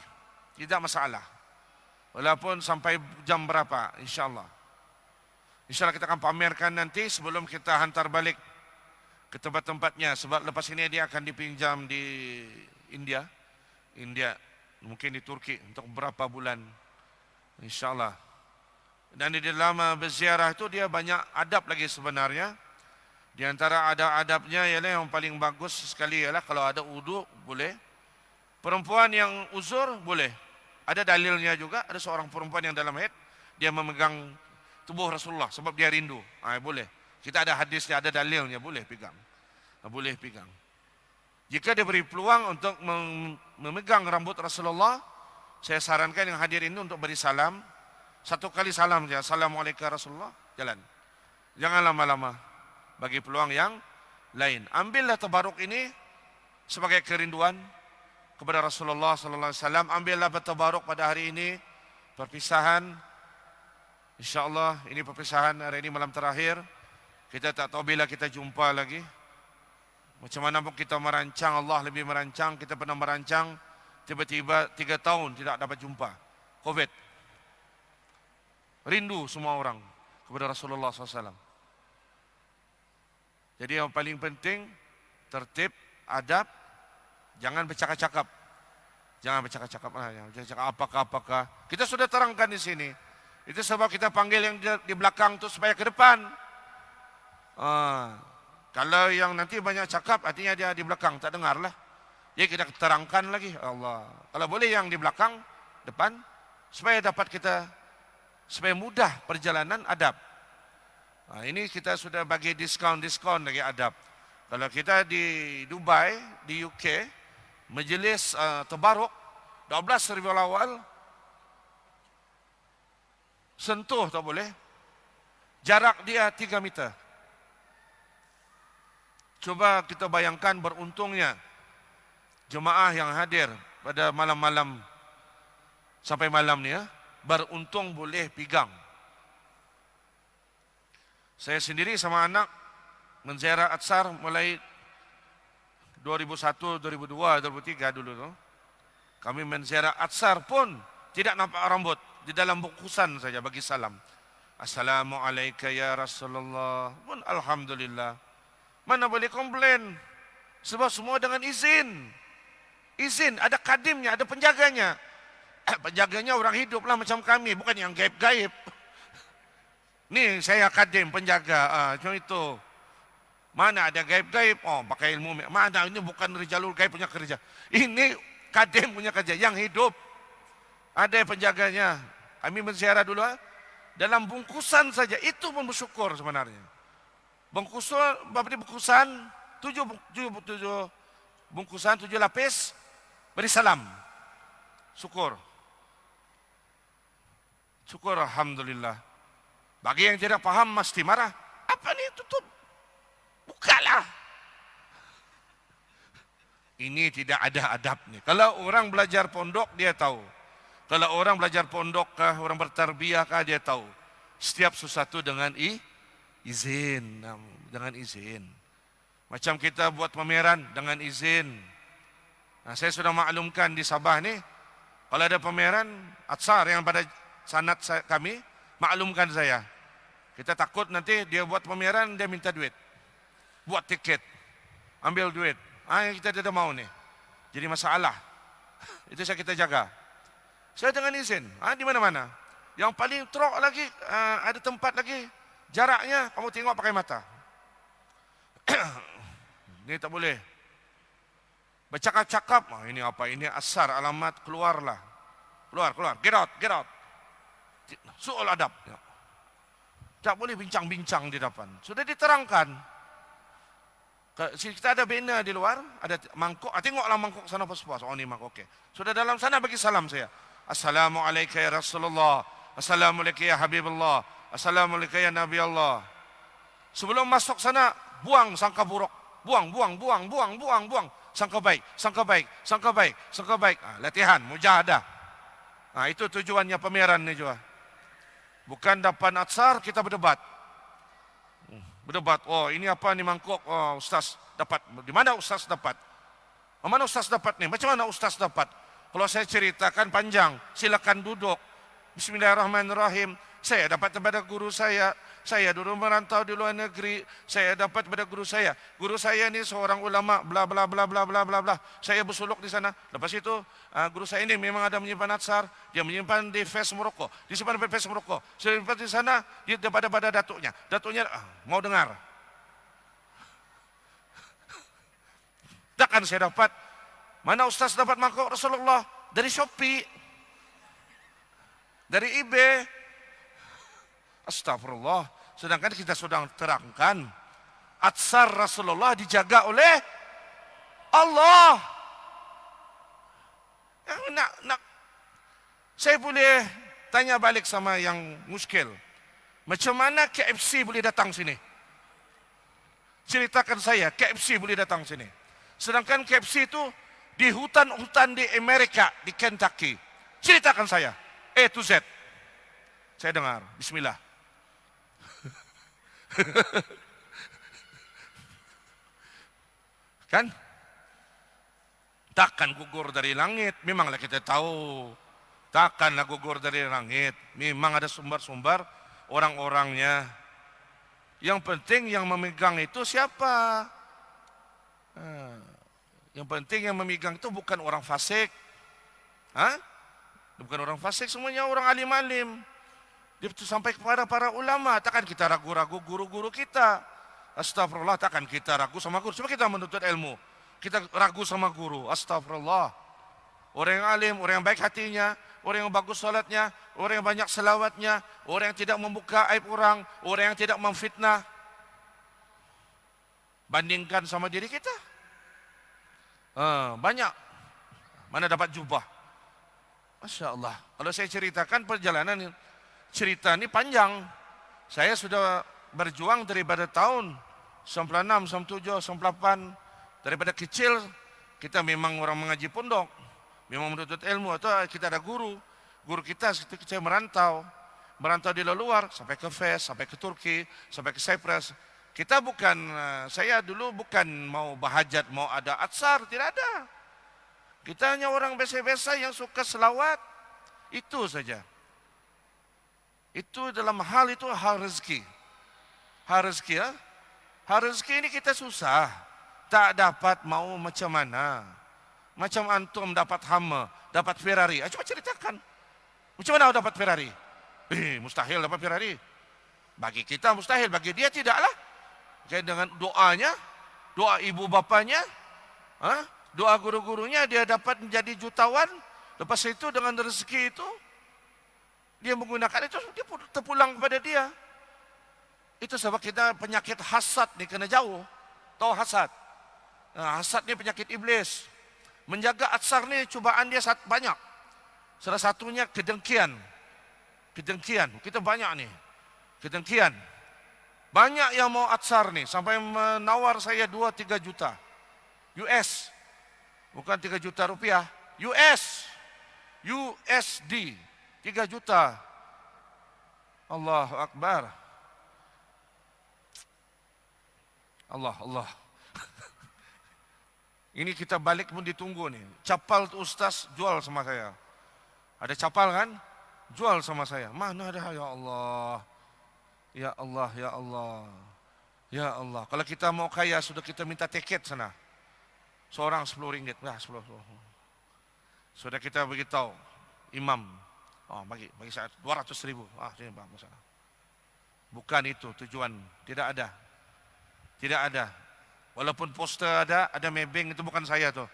Tidak masalah. Walaupun sampai jam berapa, insyaAllah. InsyaAllah kita akan pamerkan nanti sebelum kita hantar balik ke tempat-tempatnya. Sebab lepas ini dia akan dipinjam di India, mungkin di Turki untuk beberapa bulan, insyaAllah. Dan di dalam berziarah itu dia banyak adab lagi sebenarnya. Di antara adab-adabnya ialah yang paling bagus sekali ialah kalau ada wudu boleh. Perempuan yang uzur boleh. Ada dalilnya juga, ada seorang perempuan yang dalam haid, dia memegang tubuh Rasulullah sebab dia rindu. Boleh. Kita ada hadisnya, ada dalilnya, boleh pegang. Boleh pegang. Jika dia beri peluang untuk memegang rambut Rasulullah, saya sarankan yang hadir ini untuk beri salam. Satu kali salam saja. Assalamualaikum Rasulullah, jalan. Jangan lama-lama. Bagi peluang yang lain. Ambillah tabaruk ini sebagai kerinduan kepada Rasulullah sallallahu alaihi wasallam. Ambillah bertabaruk pada hari ini, perpisahan. InsyaAllah ini perpisahan hari ini malam terakhir. Kita tak tahu bila kita jumpa lagi. Macam mana pun kita merancang, Allah lebih merancang. Kita pernah merancang, tiba-tiba 3 tahun tidak dapat jumpa. Covid. Rindu semua orang kepada Rasulullah SAW. Jadi yang paling penting, tertib, adab, jangan bercakap-cakap. Jangan bercakap-cakap lah, jangan bercakap apakah. Kita sudah terangkan di sini. Itu sebab kita panggil yang di belakang tu supaya ke depan. Kalau yang nanti banyak cakap, artinya dia di belakang, tak dengar lah. Jadi kita terangkan lagi, Allah. Kalau boleh yang di belakang, depan, supaya dapat kita, supaya mudah perjalanan adab. Ini kita sudah bagi diskaun lagi adab. Kalau kita di Dubai, di UK, majlis tabaruk, 12 Rabiul Awal, sentuh tak boleh. Jarak dia 3 meter. Coba kita bayangkan beruntungnya jemaah yang hadir pada malam-malam sampai malam ni, beruntung boleh pegang. Saya sendiri sama anak menziarah Atsar mulai 2001, 2002, 2003 dulu tu. Kami menziarah Atsar pun tidak nampak rambut, di dalam bungkusan saja bagi salam. Assalamualaikum ya Rasulullah. Pun alhamdulillah. Mana boleh komplain? Sebab semua dengan izin. Izin, ada kadimnya, ada penjaganya. Penjaganya orang hidup lah macam kami, bukan yang gaib-gaib. Ni saya kadim, penjaga, macam itu. Mana ada gaib-gaib? Oh, pakai ilmu. Mana ini bukan rijalul gaib punya kerja. Ini kadim punya kerja, yang hidup. Ada penjaganya. Kami menziarah dulu, dalam bungkusan saja, itu pun bersyukur sebenarnya. Bungkusan, bungkusan 7 bungkusan 7 lapis, beri salam. Syukur. Syukur alhamdulillah. Bagi yang tidak paham mesti marah. Apa ni tutup? Bukalah. Ini tidak ada adab ni. Kalau orang belajar pondok dia tahu. Kalau orang belajar pondok kah, orang bertarbiyah kah dia tahu. Setiap sesuatu dengan izin, dengan izin. Macam kita buat pameran dengan izin. Saya sudah maklumkan di Sabah ni, kalau ada pameran Atsar yang pada sanad kami, maklumkan saya. Kita takut nanti dia buat pameran, dia minta duit. Buat tiket, ambil duit. Kita tidak mau ni. Jadi masalah. Itu saya kita jaga. Saya dengan izin, di mana-mana. Yang paling teruk lagi, ada tempat lagi, jaraknya kamu tengok pakai mata. Ini tak boleh. Bercakap-cakap, ini apa? Ini asar, alamat, keluarlah. Keluar. Get out. Soal adab. Tak boleh bincang-bincang di depan. Sudah diterangkan. Kita ada banner di luar, ada mangkuk. Tengoklah mangkuk sana pas-pas. Oh ini mangkuk, okey. Sudah dalam sana bagi salam saya. Assalamualaikum ya Rasulullah. Assalamualaikum ya Habibullah. Assalamualaikum ya Nabi Allah. Sebelum masuk sana, buang sangka buruk. Buang. Sangka baik. Latihan, mujahadah. Itu tujuannya pameran ni juga. Bukan depan Atsar kita berdebat. Oh ini apa ni mangkuk? Oh Ustaz dapat. Di mana Ustaz dapat? Mana Ustaz dapat ni? Macam mana Ustaz dapat? Kalau saya ceritakan panjang, silakan duduk. Bismillahirrahmanirrahim. Saya dapat daripada guru saya. Saya dulu merantau di luar negeri. Saya dapat daripada guru saya. Guru saya ni seorang ulama. Bla bla bla bla bla bla bla. Saya bersuluk di sana. Lepas itu guru saya ini memang ada menyimpan Atsar. Dia menyimpan di Fes Morocco. Disimpan di Fes Morocco. Saya dapat di sana. Dia daripada datuknya. Datuknya mau dengar. Takkan saya dapat. Mana Ustaz dapat mangkuk Rasulullah? Dari Shopee. Dari eBay. Astagfirullah. Sedangkan kita sudah terangkan Atsar Rasulullah dijaga oleh Allah. Saya boleh tanya balik sama yang muskil. Macam mana KFC boleh datang sini? Ceritakan saya, KFC boleh datang sini. Sedangkan KFC itu di hutan-hutan di Amerika, di Kentucky. Ceritakan saya, A to Z. Saya dengar, bismillah. Kan? Takkan gugur dari langit. Memanglah kita tahu. Takkanlah gugur dari langit. Memang ada sumber-sumber orang-orangnya. Yang penting yang memegang itu siapa? Yang penting yang memegang itu bukan orang fasik. Bukan orang fasik, semuanya orang alim-alim. Dia sampai kepada para ulama. Takkan kita ragu-ragu guru-guru kita. Astagfirullah, takkan kita ragu sama guru. Coba kita menuntut ilmu, kita ragu sama guru. Astagfirullah. Orang yang alim, orang yang baik hatinya, orang yang bagus salatnya, orang yang banyak selawatnya, orang yang tidak membuka aib orang yang tidak memfitnah. Bandingkan sama diri kita. Banyak. Mana dapat jubah. Masya Allah. Kalau saya ceritakan perjalanan, cerita ini panjang. Saya sudah berjuang daripada tahun 96, 97, 98. Daripada kecil, kita memang orang mengaji pondok. Memang menuntut ilmu, atau kita ada guru. Guru kita ketika saya merantau di luar, sampai ke Fes, sampai ke Turki, sampai ke Cyprus. Kita bukan, saya dulu bukan mau bahajat, mau ada atsar, tidak ada. Kita hanya orang biasa-biasa yang suka selawat, itu saja. Itu dalam hal itu hal rezeki. Hal rezeki ya. Hal rezeki ini kita susah. Tak dapat mau macam mana. Macam antum dapat Hummer, dapat Ferrari. Coba ceritakan. Macam mana dapat Ferrari? Mustahil dapat Ferrari. Bagi kita mustahil, bagi dia tidaklah. Jadi dengan doanya, doa ibu bapanya, doa guru-gurunya, dia dapat menjadi jutawan. Lepas itu dengan rezeki itu, dia menggunakan itu, dia terpulang kepada dia. Itu sebab kita penyakit hasad ni kena jauh. Tahu hasad? Hasad ni penyakit iblis. Menjaga atsar ni cubaan dia banyak. Salah satunya kedengkian. Kedengkian. Kita banyak ni. Kedengkian. Banyak yang mau atsar ni. Sampai menawar saya 2-3 juta. US. Bukan 3 juta rupiah. US. USD. 3 juta. Allahu Akbar. Allah. Ini kita balik pun ditunggu nih. Capal tu ustaz jual sama saya. Ada capal kan? Jual sama saya. Mana ada, ya Allah. Ya Allah, ya Allah. Ya Allah. Kalau kita mau kaya sudah kita minta tiket sana. Seorang 10 ringgit. Nah, 10. Sudah kita beritahu imam. Bagi saya 200 ribu. Sini Pak, masalah. Bukan itu tujuan. Tidak ada. Walaupun poster ada mebeng, itu bukan saya tuh.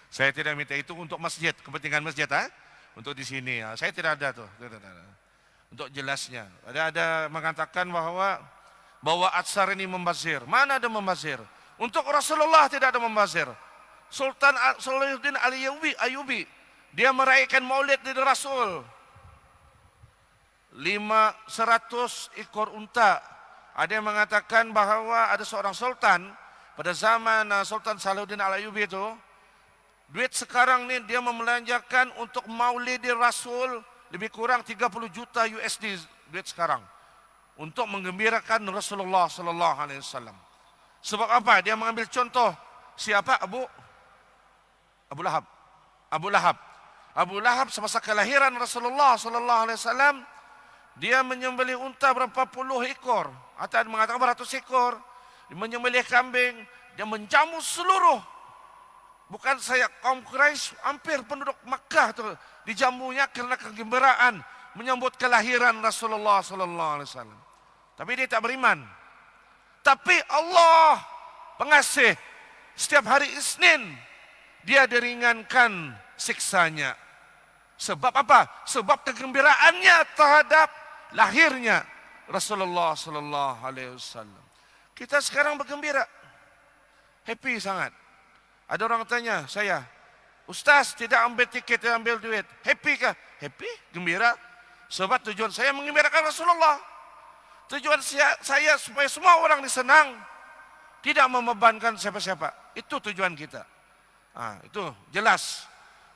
Saya tidak minta itu untuk masjid, kepentingan masjid, untuk di sini. Saya tidak ada tuh. Untuk jelasnya, ada mengatakan bahwa atsar ini membazir. Mana ada membazir? Untuk Rasulullah tidak ada membazir. Sultan Salahuddin Ayyubi, dia merayakan Maulid dari Rasul. 500 ekor unta. Ada yang mengatakan bahwa ada seorang sultan pada zaman Sultan Salahuddin Al-Ayyubi itu, duit sekarang ni dia membelanjakan untuk Maulid Rasul lebih kurang 30 juta USD duit sekarang untuk menggembirakan Rasulullah sallallahu alaihi wasallam. Sebab apa? Dia mengambil contoh siapa? Abu Lahab. Abu Lahab semasa kelahiran Rasulullah sallallahu alaihi wasallam, dia menyembelih unta berapa puluh ekor, atau mengatakan beratus ekor, dia menyembelih kambing, dia menjamu seluruh, bukan saya kaum Quraisy, hampir penduduk Makkah itu dijamunya karena kegembiraan menyambut kelahiran Rasulullah sallallahu alaihi wasallam. Tapi dia tak beriman. Tapi Allah pengasih, setiap hari Isnin dia diringankan siksanya. Sebab apa? Sebab kegembiraannya terhadap lahirnya Rasulullah sallallahu alaihi wasallam. Kita sekarang bergembira, happy sangat. Ada orang tanya saya, Ustaz tidak ambil tiket, tidak ambil duit, happy kah? Happy, gembira. Sebab tujuan saya menggembirakan Rasulullah. Tujuan saya supaya semua orang disenang, tidak membebankan siapa-siapa. Itu tujuan kita. Itu jelas.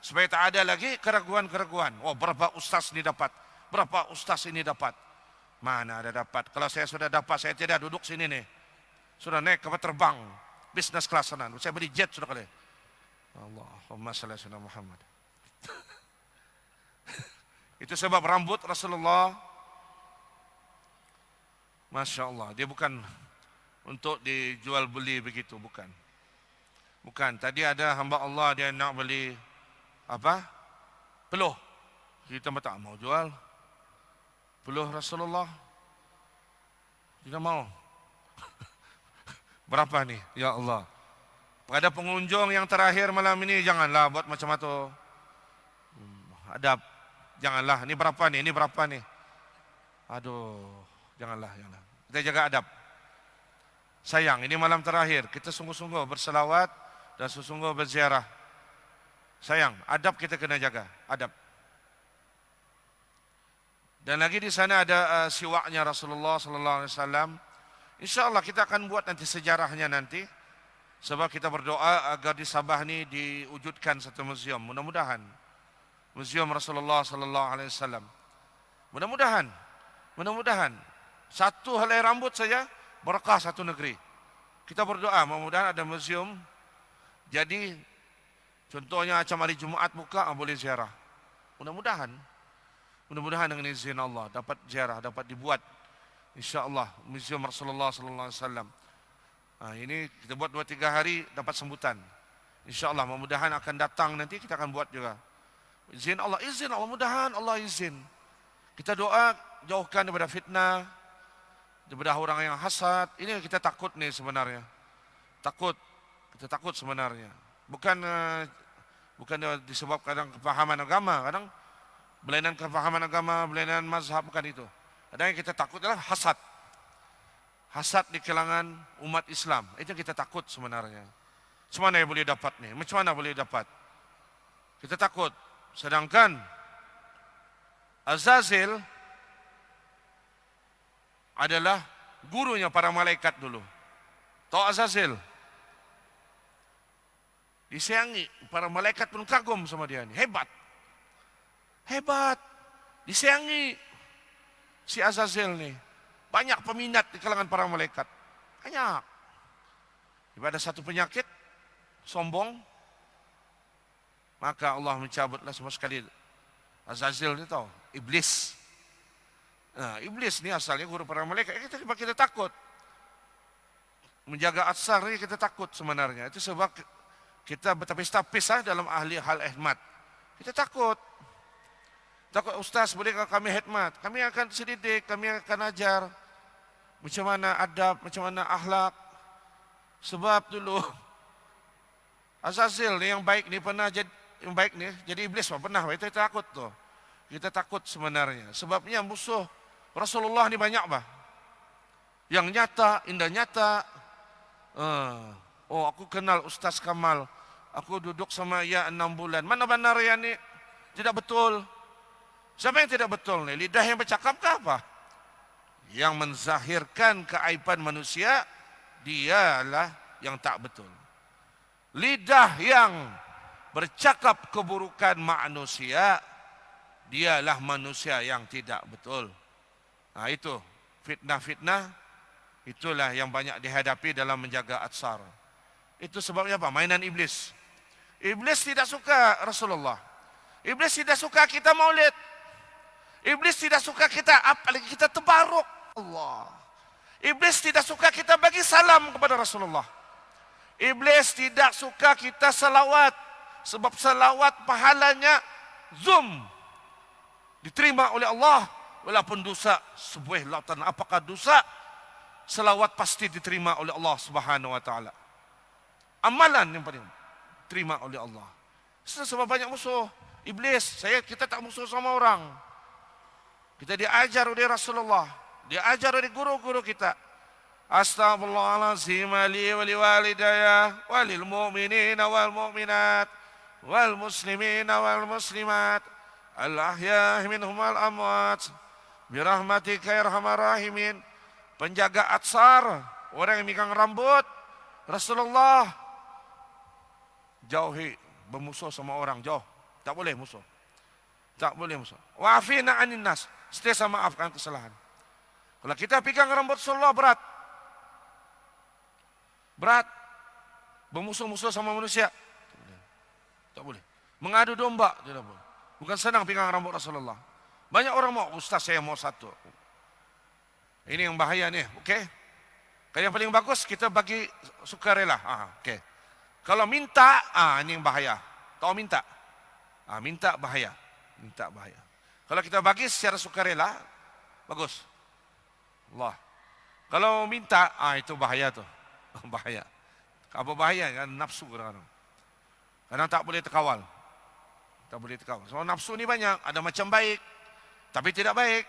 Supaya tak ada lagi keraguan-keraguan. Berapa ustaz ini dapat? Berapa ustaz ini dapat? Mana ada dapat? Kalau saya sudah dapat, saya tidak duduk sini nih. Sudah naik kapal terbang. business class sana. Saya beli jet sudah kali. Allahumma salli ala Muhammad. Itu sebab rambut Rasulullah, Masya Allah, dia bukan untuk dijual beli begitu, bukan. Bukan, tadi ada hamba Allah dia nak beli apa? Peluh. Kita tak mau jual peluh Rasulullah. Tidak mau. Berapa nih? Ya Allah. Pada pengunjung yang terakhir malam ini, janganlah buat macam itu. Adab. Janganlah. Ini berapa nih? Ini berapa nih? Aduh. Janganlah. Kita jaga adab. Sayang, ini malam terakhir. Kita sungguh-sungguh berselawat dan sungguh-sungguh berziarah. Sayang, adab kita kena jaga. Adab. Dan lagi di sana ada siwaknya Rasulullah sallallahu alaihi wasallam. Insyaallah kita akan buat nanti sejarahnya nanti. Sebab kita berdoa agar di Sabah ni diwujudkan satu museum. Mudah-mudahan. Museum Rasulullah sallallahu alaihi wasallam. Mudah-mudahan. Mudah-mudahan. Satu helai rambut saja berkah satu negeri. Kita berdoa mudah-mudahan ada museum. Jadi contohnya macam hari Jumaat buka boleh ziarah. Mudah-mudahan. Mudah-mudahan dengan izin Allah dapat ziarah, dapat dibuat. InsyaAllah museum Rasulullah sallallahu alaihi wasallam. Ini kita buat 2-3 hari dapat sambutan. InsyaAllah mudah-mudahan akan datang nanti kita akan buat juga. Izin Allah, mudah-mudahan Allah izin. Kita doa jauhkan daripada fitnah, daripada orang yang hasad. Ini kita takut nih sebenarnya. Takut. Kita takut sebenarnya. Bukan disebabkan kefahaman agama, kadang belainan kefahaman agama, belainan mazhab, bukan itu. Ada yang kita takut adalah hasad. Hasad di kalangan umat Islam. Itu yang kita takut sebenarnya. Macam mana yang boleh dapat nih? Macam mana boleh dapat? Kita takut. Sedangkan Azazil adalah gurunya para malaikat dulu. Tahu Azazil? Disayangi. Para malaikat pun kagum sama dia ni. Hebat. Hebat. Disayangi si Azazil ni. Banyak peminat di kalangan para malaikat. Banyak. Ada satu penyakit, sombong. Maka Allah mencabutlah sama sekali Azazil ni tahu. Iblis. Iblis ni asalnya guru para malaikat. Kita takut. Menjaga asar ni kita takut sebenarnya. Itu sebab kita bertapis-tapis dalam ahli hal khidmat. Kita takut. Takut ustaz, bolehkah kami khidmat? Kami akan sedidik, kami akan ajar macam mana adab, macam mana akhlak. Sebab dulu Azazil ni yang baik ni pernah jadi iblis pernah. Kita takut tu. Kita takut sebenarnya. Sebabnya musuh Rasulullah ni banyak bah. Yang nyata, indah nyata. Aku kenal Ustaz Kamal. Aku duduk sama ia 6 bulan. Mana benar ya ni? Tidak betul. Siapa yang tidak betul ni? Lidah yang bercakap ke apa? Yang menzahirkan keaiban manusia, dialah yang tak betul. Lidah yang bercakap keburukan manusia, dialah manusia yang tidak betul. Itu fitnah-fitnah, itulah yang banyak dihadapi dalam menjaga atsar. Itu sebabnya apa? Mainan iblis. Iblis tidak suka Rasulullah. Iblis tidak suka kita maulid. Iblis tidak suka kita, apalagi kita tabaruk Allah. Iblis tidak suka kita bagi salam kepada Rasulullah. Iblis tidak suka kita salawat. Sebab salawat pahalanya zoom. Diterima oleh Allah. Walaupun dosa sebuah lautan. Apakah dosa? Salawat pasti diterima oleh Allah Subhanahu wa ta'ala. Amalan yang paling diterima oleh Allah. Sebab banyak musuh. Iblis, kita tak musuh sama orang. Kita diajar oleh Rasulullah, diajar oleh guru-guru kita. Astaghfirullahalazim li wa liwalidayya wa lil mu'minina wal mu'minat wal muslimina wal muslimat al ahya'i minhum wal amwat bi rahmatika ya arhamar rahimin. Penjaga atsar, orang yang megang rambut, Rasulullah jauhi bermusuh sama orang, jauh. Tak boleh musuh. Tak boleh musuh. Wa'afina 'anil nas. Sentiasa maafkan kesalahan. Kalau kita pegang rambut Rasulullah berat. Berat. Bermusuh-musuh sama manusia. Tak boleh. Mengadu domba, tidak boleh. Bukan senang pinggang rambut Rasulullah. Banyak orang mau, ustaz saya mau satu. Ini yang bahaya nih, okey? Kalau yang paling bagus kita bagi sukarela. Okey. Kalau minta, ini yang bahaya. Tahu minta? Minta bahaya. Minta bahaya. Kalau kita bagi secara sukarela, bagus. Allah. Kalau minta, itu bahaya tuh. Bahaya. Apa bahaya? Kan nafsu kadang-kadang. Kadang tak boleh terkawal. Tak boleh terkawal. So nafsu ni banyak. Ada macam baik, tapi tidak baik.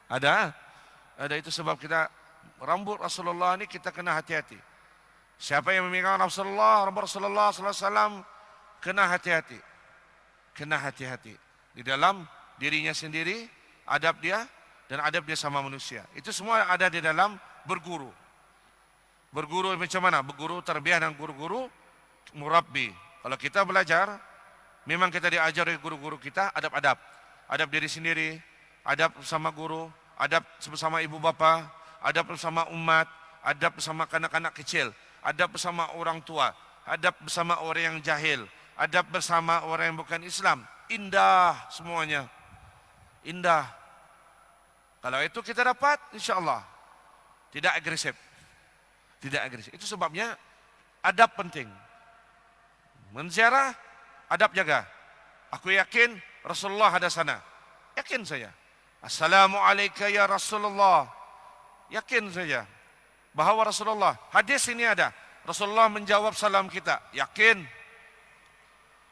Ada. Ada, itu sebab kita rambut Rasulullah ni kita kena hati-hati. Siapa yang memegang Rasulullah, rambut Rasulullah sallallahu alaihi wasallam, kena hati-hati. Kena hati-hati di dalam dirinya sendiri, adab dia dan adab dia sama manusia. Itu semua ada di dalam berguru. Berguru macam mana? Berguru tarbiyah dan guru-guru murabbi. Kalau kita belajar, memang kita diajar oleh guru-guru kita adab-adab. Adab diri sendiri, adab bersama guru, adab bersama ibu bapa, adab bersama umat, adab bersama kanak-kanak kecil, adab bersama orang tua, adab bersama orang yang jahil, adab bersama orang yang bukan Islam. Indah semuanya. Indah. Kalau itu kita dapat, insya-Allah tidak agresif. Tidak agresif. Itu sebabnya adab penting. Menziarah, adab jaga. Aku yakin Rasulullah ada sana. Yakin saya. Assalamualaikum ya Rasulullah. Yakin saja bahawa Rasulullah, hadis ini ada. Rasulullah menjawab salam kita. Yakin.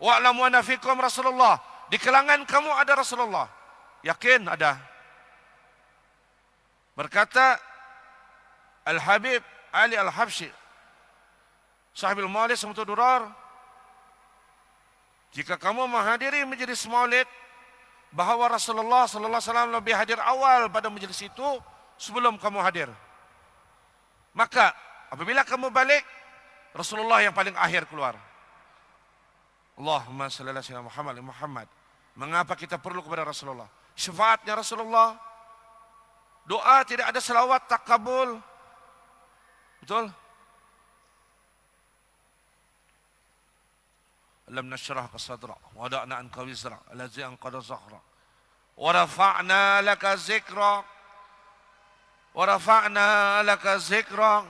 Wa'lamu anna fikum Rasulullah. Di kalangan kamu ada Rasulullah. Yakin ada. Berkata Al-Habib Ali Al-Habsyi, Sahibul Maulid Samtu Durar, jika kamu menghadiri majlis maulid, bahawa Rasulullah sallallahu alaihi wasallam lebih hadir awal pada majlis itu sebelum kamu hadir. Maka apabila kamu balik, Rasulullah yang paling akhir keluar. Allahumma salli ala sayyidina Muhammad. Mengapa kita perlu kepada Rasulullah? Syafaatnya Rasulullah. Doa tidak ada selawat tak kabul. Betul? Alam nashrahka sadrak wa wada'na anka wizrak allazi anqadha zahrak wa rafa'na laka zikrak wa rafa'na laka zikrak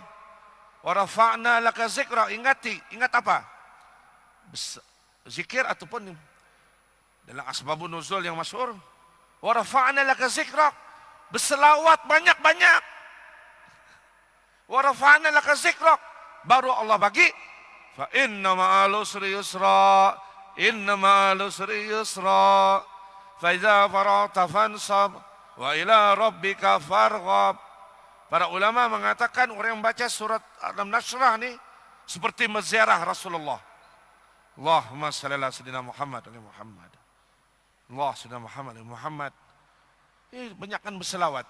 wa rafa'na laka zikrak. Ingat apa? Zikir ataupun dalam asbabun nuzul yang masyhur, wa rafa'na laka zikrak, berselawat banyak-banyak. Wa rafa'na laka zikrak, baru Allah bagi fa inna ma'al usri yusra, inna ma'al usri yusra, fa idza faragta fansab wa ila rabbika farghab. Para ulama mengatakan orang yang baca surat Alam Nashrah ni seperti menziarah Rasulullah. Allahumma salli ala sayyidina Muhammad wa Muhammad. Allah sayyidina Muhammad wa Muhammad. Banyakkan berselawat.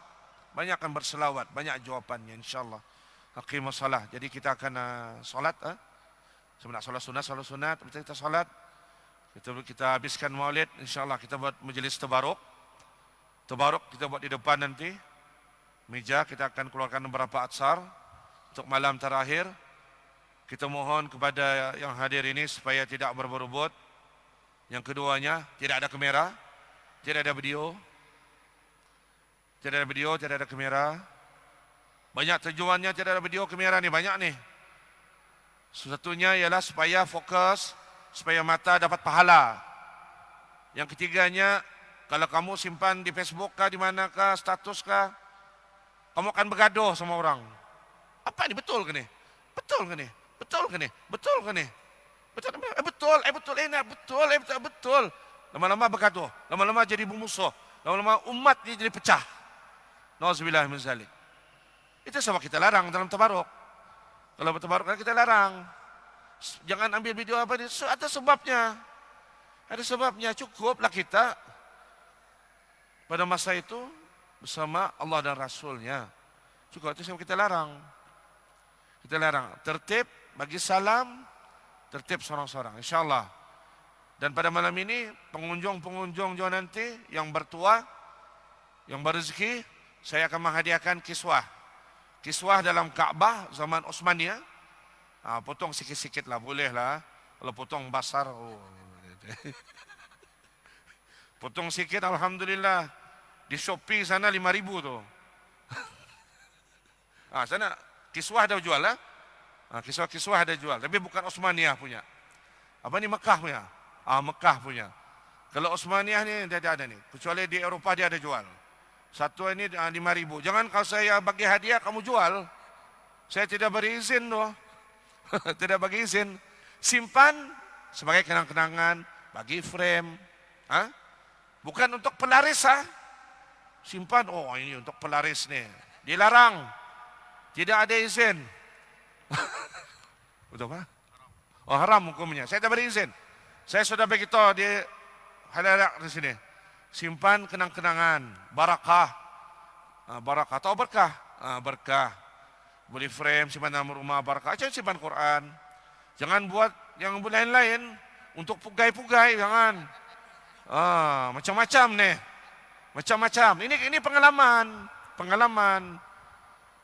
Banyakkan berselawat, banyak jawapannya insyaallah. Aqimus salah. Jadi kita akan solat, sebenarnya solat sunat, kita solat. Kita habiskan maulid, insyaallah kita buat majlis tabaruk. Tabaruk kita buat di depan nanti. Meja kita akan keluarkan beberapa atsar untuk malam terakhir. Kita mohon kepada yang hadir ini supaya tidak berebut. Yang keduanya, tidak ada kamera, tidak ada video. Tidak ada video, tidak ada kamera. Banyak tujuannya tidak ada video kamera ni, banyak ni. Satunya ialah supaya fokus, supaya mata dapat pahala. Yang ketiganya, kalau kamu simpan di Facebook kah, di manakah, status kah, kamu akan bergaduh sama orang. Apa ni, betul ke ni? Betul ke ni? Betul ke ni? Betul ke ni? Betul, betul. Lama-lama bergaduh, lama-lama jadi bermusuh, lama-lama umat ni jadi pecah. Nauzubillah min zalik. Itu sebab kita larang dalam tabaruk. Kalau bertabaruk kita larang. Jangan ambil video apa ni, ada sebabnya. Ada sebabnya, cukuplah kita pada masa itu bersama Allah dan Rasulnya. Cukup, itu sebab kita larang. Kita larang. Tertib, bagi salam, tertib seorang-seorang, insyaAllah. Dan pada malam ini, pengunjung-pengunjung juga nanti yang bertuah, yang berrezeki, saya akan menghadiahkan kiswah. Kiswah dalam Kaabah zaman Utsmaniyah. Potong sikit-sikit lah, boleh lah. Kalau potong besar, potong sikit, alhamdulillah. Di Shopee sana 5.000 tu. Sana kiswah ada jual lah. Kiswah-kiswah ada jual, tapi bukan Osmaniyah punya. Apa ni, Mekah punya? Mekah punya. Kalau Osmaniyah ni dia ada ni. Kecuali di Eropah dia ada jual. Satu ini 5.000. Jangan kalau saya bagi hadiah kamu jual. Saya tidak beri izin tu. Tidak bagi izin. Simpan sebagai kenang-kenangan, bagi frame. Bukan untuk pelaris Simpan, ini untuk pelaris ni. Dilarang. Tidak ada izin. Betul apa? Haram hukumnya. Saya tidak beri izin. Saya sudah beritahu di halayak di sini. Simpan kenang-kenangan, barakah. Barakah atau berkah? Berkah. Boleh frame, simpan dalam rumah, barakah. Jangan simpan Quran. Jangan buat yang lain-lain untuk pugai-pugai, jangan. Macam-macam nih. Macam-macam. Ini pengalaman.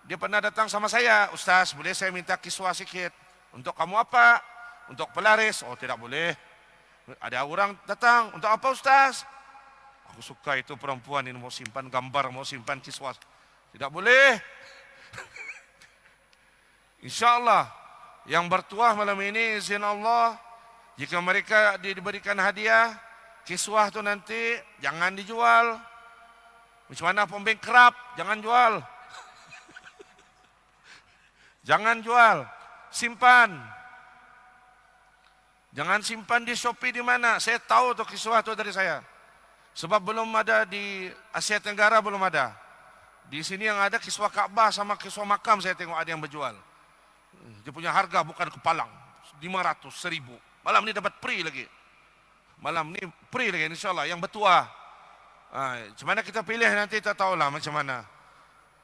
Dia pernah datang sama saya, Ustaz, boleh saya minta kiswah sikit? Untuk kamu apa? Untuk pelaris? Tidak boleh. Ada orang datang, untuk apa Ustaz? Aku suka itu perempuan ini mau simpan gambar, mau simpan kiswah. Tidak boleh. InsyaAllah yang bertuah malam ini, izin Allah, jika mereka diberikan hadiah, kiswah itu nanti jangan dijual. Macam mana pembeng kerap, jangan jual. Jangan jual, simpan. Jangan simpan di Shopee di mana. Saya tahu tuh kiswah itu dari saya. Sebab belum ada di Asia Tenggara, belum ada. Di sini yang ada kiswah Ka'bah sama kiswah makam, saya tengok ada yang berjual. Dia punya harga bukan kepalang, 500, 1.000. Malam ni dapat free lagi. Malam ni free lagi, insyaAllah. Yang bertuah. Macam mana kita pilih nanti kita tahulah macam mana.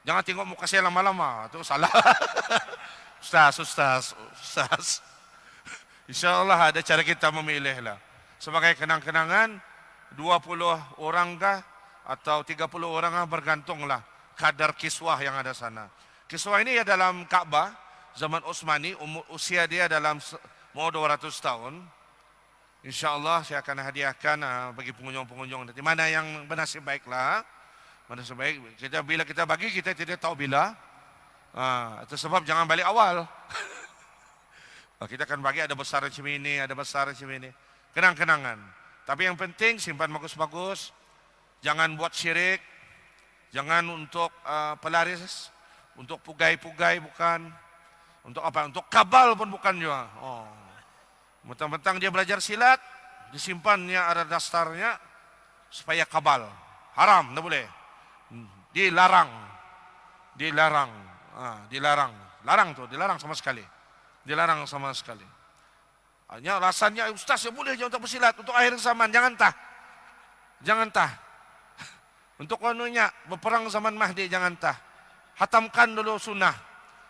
Jangan tengok muka saya lama-lama, itu salah. Ustaz. InsyaAllah ada cara kita memilih lah. Sebagai kenang-kenangan, 20 orang kah atau 30 orang kah, bergantunglah kadar kiswah yang ada sana. Kiswah ini ya dalam Ka'bah, zaman Utsmani, usia dia dalam mau 200 tahun. InsyaAllah saya akan hadiahkan bagi pengunjung-pengunjung nanti. Mana yang bernasib baiklah. Mana sebaik bila kita bagi, kita tidak tahu bila. Itu sebab jangan balik awal. Kita akan bagi ada besar macam ini, ada besar macam ini. Kenang-kenangan. Tapi yang penting simpan bagus-bagus. Jangan buat syirik. Jangan untuk pelaris, untuk pugai-pugai bukan. Untuk apa? Untuk kabal pun bukan juga. Mentang-mentang dia belajar silat, disimpannya ada dasarnya supaya kabal. Haram, tidak boleh. Dilarang. Dilarang sama sekali. Hanya alasannya, Ustaz ya boleh untuk bersilat untuk akhir zaman, jangan tah. Untuk berperang zaman Mahdi, jangan tah. Hatamkan dulu sunnah,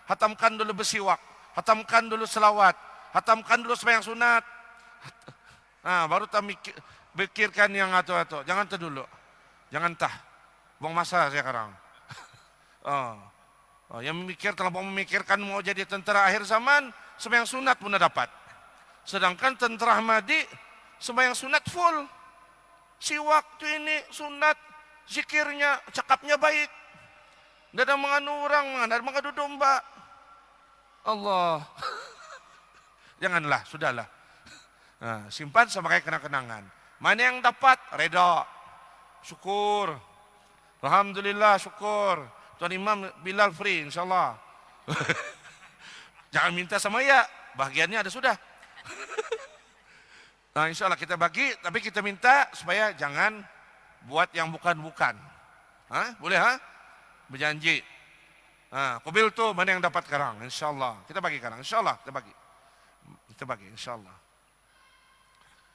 hatamkan dulu bersiwak, hatamkan dulu selawat, hatamkan dulu sembahyang sunat. Baru pikirkan yang atau. Jangan tah dulu. Jangan tah. Buang masa sekarang. Yang terlalu memikirkan mau jadi tentara akhir zaman, sembahyang sunat pun dah dapat. Sedangkan tentara Ahmadi sembahyang sunat full. Siwak tu ini sunat, zikirnya, cakapnya baik. Tidak ada menganu orang, tidak ada mengadu domba. Allah. Janganlah, sudahlah. Simpan sebagai kenang-kenangan. Mana yang dapat, reda, syukur. Alhamdulillah, syukur. Tuan Imam Bilal free, insyaAllah. Jangan minta sama ya, bahagiannya ada sudah. InsyaAllah kita bagi, tapi kita minta supaya jangan buat yang bukan-bukan. Boleh berjanji. Kubil tu mana yang dapat sekarang, insyaAllah. Kita bagi sekarang, insyaAllah kita bagi, insyaAllah.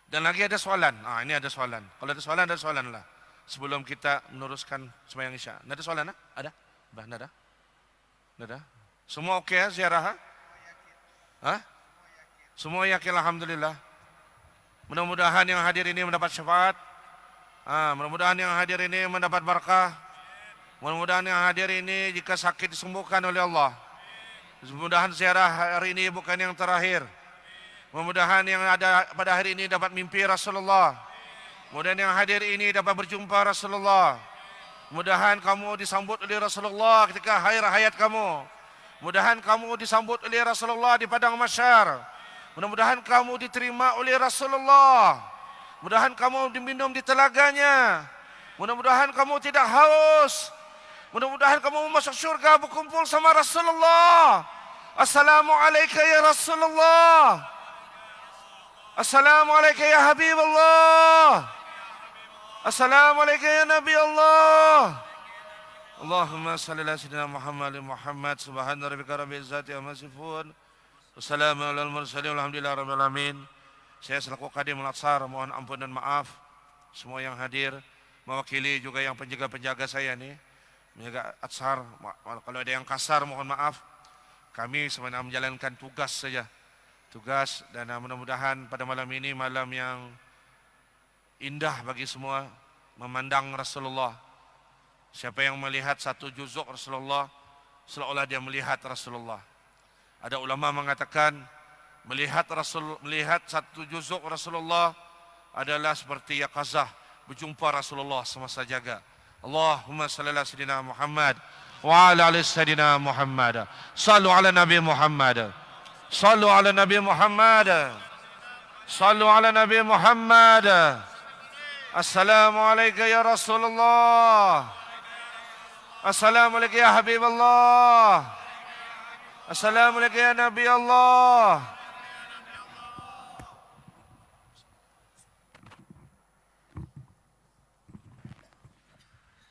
Dan lagi ada soalan. Ini ada soalan. Kalau ada soalan lah. Sebelum kita meneruskan sembahyang Isya. Ada soalan? Ada? Ada? Semua okey ziarah? Semua yakin, alhamdulillah. Mudah-mudahan yang hadir ini mendapat syafaat. Mudah-mudahan yang hadir ini mendapat barakah. Mudah-mudahan yang hadir ini jika sakit disembuhkan oleh Allah. Mudah-mudahan ziarah hari ini bukan yang terakhir. Mudah-mudahan yang ada pada hari ini dapat mimpi Rasulullah. Mudah-mudahan yang hadir ini dapat berjumpa Rasulullah. Mudah-mudahan kamu disambut oleh Rasulullah ketika akhir hayat kamu. Mudah-mudahan kamu disambut oleh Rasulullah di padang mahsyar. Mudah-mudahan kamu diterima oleh Rasulullah. Mudah-mudahan kamu diminum di telaganya. Mudah-mudahan kamu tidak haus. Mudah-mudahan kamu masuk syurga berkumpul sama Rasulullah. Assalamualaikum ya Rasulullah. Assalamualaikum ya Habibullah. Assalamualaikum ya Nabi Allah. Allahumma salli ala sayyidina Muhammad subhana rabbika rabbil izzati amma yasifun. Wassalamu alal mursalin walhamdulillahi rabbil alamin. Saya selaku Qadim Al-Atsar mohon ampun dan maaf semua yang hadir, mewakili juga yang penjaga-penjaga saya nih, penjaga Atsar. Kalau ada yang kasar mohon maaf. Kami sebenarnya menjalankan tugas saja. Tugas, dan mudah-mudahan pada malam ini malam yang indah bagi semua memandang Rasulullah. Siapa yang melihat satu juzuk Rasulullah, seolah-olah dia melihat Rasulullah. Ada ulama mengatakan melihat satu juzuk Rasulullah adalah seperti yaqazah, berjumpa Rasulullah semasa jaga. Allahumma salli ala sayyidina Muhammad wa ala ali sayyidina Muhammad. Sallu ala Nabi Muhammad. Sallu ala Nabi Muhammad. Sallu ala Nabi Muhammad. Assalamualaikum ya Rasulullah. Assalamualaikum ya Habibullah. Assalamualaikum ya Nabi Allah.